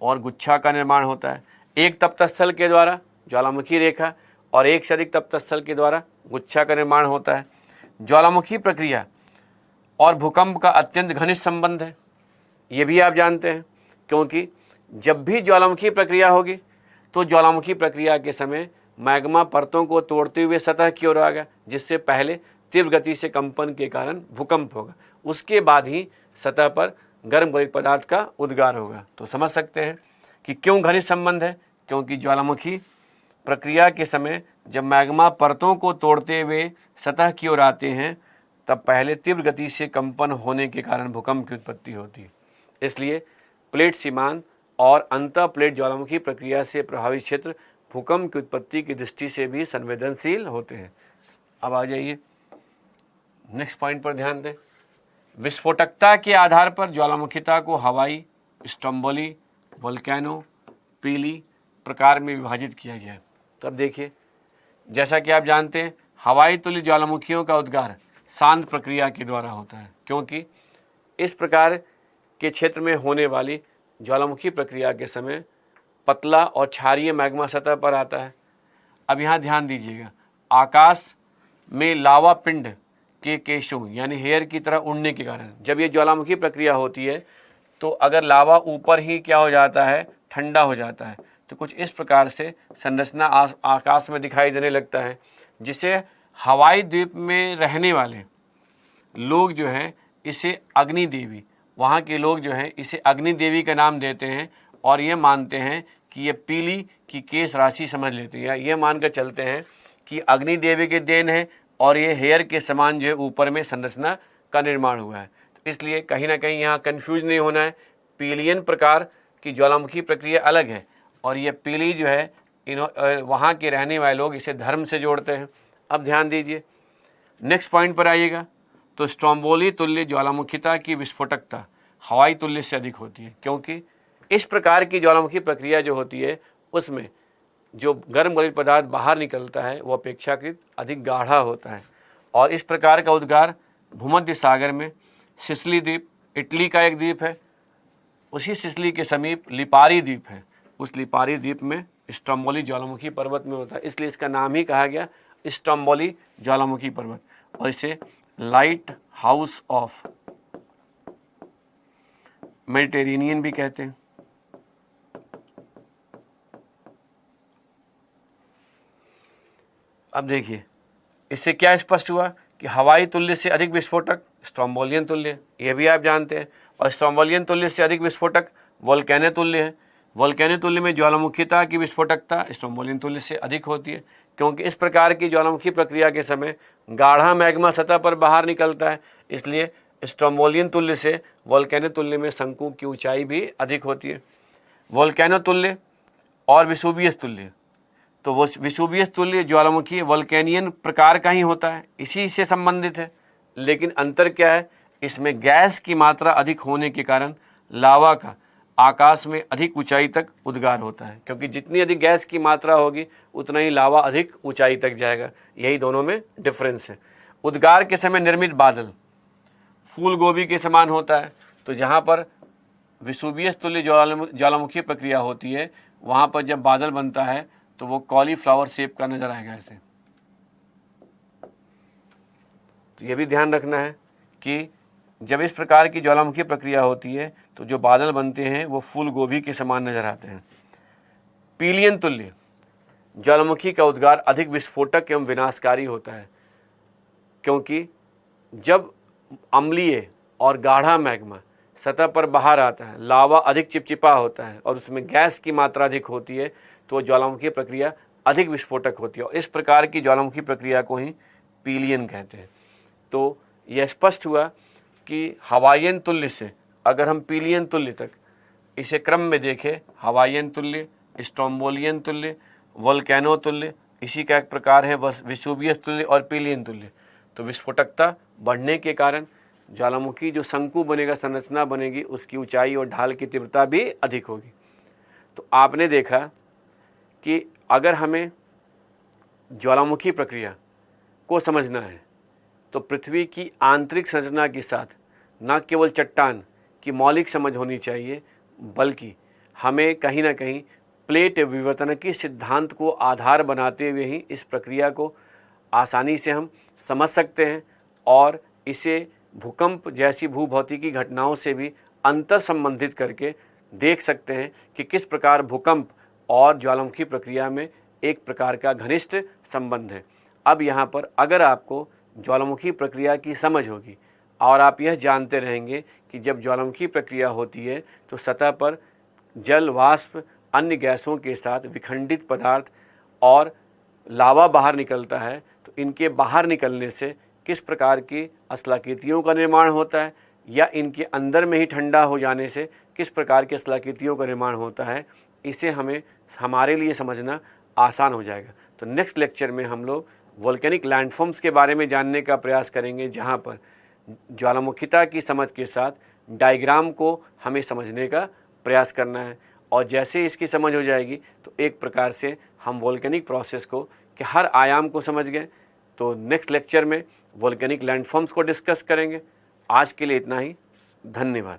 और गुच्छा का निर्माण होता है। एक तप्त स्थल के द्वारा ज्वालामुखी रेखा और एक से अधिक तप्त स्थल के द्वारा गुच्छा का निर्माण होता है। ज्वालामुखी प्रक्रिया और भूकंप का अत्यंत घनिष्ठ संबंध है, ये भी आप जानते हैं, क्योंकि जब भी ज्वालामुखी प्रक्रिया होगी तो ज्वालामुखी प्रक्रिया के समय मैग्मा परतों को तोड़ते हुए सतह की ओर आएगा, जिससे पहले तीव्र गति से कंपन के कारण भूकंप होगा, उसके बाद ही सतह पर गर्म गलित पदार्थ का उद्गार होगा। तो समझ सकते हैं कि क्यों घनिष्ठ संबंध है, क्योंकि ज्वालामुखी प्रक्रिया के समय जब मैग्मा परतों को तोड़ते हुए सतह की ओर आते हैं तब पहले तीव्र गति से कंपन होने के कारण भूकंप की उत्पत्ति होती है। इसलिए प्लेट सीमांत और अंतः प्लेट ज्वालामुखी प्रक्रिया से प्रभावित क्षेत्र भूकंप की उत्पत्ति की दृष्टि से भी संवेदनशील होते हैं। अब आ जाइए नेक्स्ट पॉइंट पर ध्यान दें। विस्फोटकता के आधार पर ज्वालामुखिता को हवाई, स्ट्रोम्बोली, वोल्केनो, पीली प्रकार में विभाजित किया गया है। तब देखिए, जैसा कि आप जानते हैं, हवाई तुल्य ज्वालामुखियों का उद्गार शांत प्रक्रिया के द्वारा होता है, क्योंकि इस प्रकार के क्षेत्र में होने वाली ज्वालामुखी प्रक्रिया के समय पतला और क्षारीय मैग्मा सतह पर आता है। अब यहाँ ध्यान दीजिएगा, आकाश में लावा पिंड के केशों यानी हेयर की तरह उड़ने के कारण जब ये ज्वालामुखी प्रक्रिया होती है तो अगर लावा ऊपर ही क्या हो जाता है, ठंडा हो जाता है, तो कुछ इस प्रकार से संरचना आकाश में दिखाई देने लगता है, जिसे हवाई द्वीप में रहने वाले लोग जो हैं इसे अग्नि देवी, वहाँ के लोग जो हैं इसे अग्नि देवी का नाम देते हैं और ये मानते हैं कि ये पीली की केश राशि समझ लेते हैं, ये मानकर चलते हैं कि अग्नि देवी के देन है और ये हेयर के समान जो है ऊपर में संरचना का निर्माण हुआ है। तो इसलिए कहीं ना कहीं यहाँ कन्फ्यूज नहीं होना है। पीलियन प्रकार की ज्वालामुखी प्रक्रिया अलग है और ये पीली जो है वहाँ के रहने वाले लोग इसे धर्म से जोड़ते हैं। अब ध्यान दीजिए, नेक्स्ट पॉइंट पर आइएगा। तो स्ट्रोम्बोली तुल्य ज्वालामुखिता की विस्फोटकता हवाई तुल्य से अधिक होती है, क्योंकि इस प्रकार की ज्वालामुखी प्रक्रिया जो होती है उसमें जो गर्म गलित पदार्थ बाहर निकलता है वो अपेक्षाकृत अधिक गाढ़ा होता है। और इस प्रकार का उद्गार भूमध्य सागर में सिसिली द्वीप, इटली का एक द्वीप है, उसी सिसिली के समीप लिपारी द्वीप है, उस लिपारी द्वीप में स्ट्रोम्बोली ज्वालामुखी पर्वत में होता है, इसलिए इसका नाम ही कहा गया स्ट्रोम्बोली ज्वालामुखी पर्वत। और इसे लाइट हाउस ऑफ मेडिटेरेनियन भी कहते हैं। अब देखिए, इससे क्या स्पष्ट हुआ कि हवाई तुल्य से अधिक विस्फोटक स्ट्रोम्बोलियन तुल्य, ये भी आप जानते हैं, और स्ट्रोम्बोलियन तुल्य से अधिक विस्फोटक वोल्केनो तुल्य है। वोल्केनो तुल्य में ज्वालामुखिता की विस्फोटकता स्ट्रोम्बोलियन तुल्य से अधिक होती है, क्योंकि इस प्रकार की ज्वालामुखी प्रक्रिया के समय गाढ़ा मैग्मा सतह पर बाहर निकलता है, इसलिए स्ट्रोम्बोलियन तुल्य से वोल्केनो तुल्य में शंकु की ऊंचाई भी अधिक होती है। वोल्केनो तुल्य और विसुवियस तुल्य, तो वो विसुवियस तुल्य ज्वालामुखी वोल्केनियन प्रकार का ही होता है, इसी से संबंधित है, लेकिन अंतर क्या है, इसमें गैस की मात्रा अधिक होने के कारण लावा का आकाश में अधिक ऊंचाई तक उद्गार होता है, क्योंकि जितनी अधिक गैस की मात्रा होगी उतना ही लावा अधिक ऊंचाई तक जाएगा, यही दोनों में डिफरेंस है। उद्गार के समय निर्मित बादल फूल गोभी के समान होता है, तो जहाँ पर विसुवियस तुल्य ज्वालामुखी प्रक्रिया होती है वहाँ पर जब बादल बनता है तो वो कॉलीफ्लावर शेप का नजर आएगा ऐसे। तो ये भी ध्यान रखना है कि जब इस प्रकार की ज्वालामुखी प्रक्रिया होती है तो जो बादल बनते हैं वो फूल गोभी के समान नजर आते हैं। पीलियन तुल्य ज्वालामुखी का उद्गार अधिक विस्फोटक एवं विनाशकारी होता है, क्योंकि जब अम्लीय और गाढ़ा मैग्मा सतह पर बाहर आता है, लावा अधिक चिपचिपा होता है और उसमें गैस की मात्रा अधिक होती है, तो ज्वालामुखी प्रक्रिया अधिक विस्फोटक होती है और इस प्रकार की ज्वालामुखी प्रक्रिया को ही पीलियन कहते हैं। तो यह स्पष्ट हुआ कि हवाईयन तुल्य से अगर हम पीलियन तुल्य तक इसे क्रम में देखें, हवाईयन तुल्य, स्ट्रोम्बोलियन तुल्य, वोल्केनो तुल्य, इसी का एक प्रकार है विसुवियस तुल्य और पीलियन तुल्य। तो विस्फोटकता बढ़ने के कारण ज्वालामुखी जो शंकु बनेगा, संरचना बनेगी, उसकी ऊंचाई और ढाल की तीव्रता भी अधिक होगी। तो आपने देखा कि अगर हमें ज्वालामुखी प्रक्रिया को समझना है तो पृथ्वी की आंतरिक संरचना के साथ न केवल चट्टान की मौलिक समझ होनी चाहिए, बल्कि हमें कहीं ना कहीं प्लेट विवर्तनकी सिद्धांत को आधार बनाते हुए ही इस प्रक्रिया को आसानी से हम समझ सकते हैं और इसे भूकंप जैसी भूभौतिकी घटनाओं से भी अंतर संबंधित करके देख सकते हैं कि किस प्रकार भूकंप और ज्वालामुखी प्रक्रिया में एक प्रकार का घनिष्ठ संबंध है। अब यहाँ पर अगर आपको ज्वालामुखी प्रक्रिया की समझ होगी और आप यह जानते रहेंगे कि जब ज्वालामुखी प्रक्रिया होती है तो सतह पर जल, वाष्प, अन्य गैसों के साथ विखंडित पदार्थ और लावा बाहर निकलता है, तो इनके बाहर निकलने से किस प्रकार की अस्लाकृतियों का निर्माण होता है या इनके अंदर में ही ठंडा हो जाने से किस प्रकार की अस्लाकृतियों का निर्माण होता है, इसे हमारे लिए समझना आसान हो जाएगा। तो नेक्स्ट लेक्चर में हम लोग वोल्केनिक लैंडफॉर्म्स के बारे में जानने का प्रयास करेंगे, जहाँ पर ज्वालामुखिता की समझ के साथ डायग्राम को हमें समझने का प्रयास करना है। और जैसे इसकी समझ हो जाएगी तो एक प्रकार से हम वोल्केनिक प्रोसेस को के हर आयाम को समझ गए। तो नेक्स्ट लेक्चर में वोल्केनिक लैंडफॉर्म्स को डिस्कस करेंगे। आज के लिए इतना ही, धन्यवाद।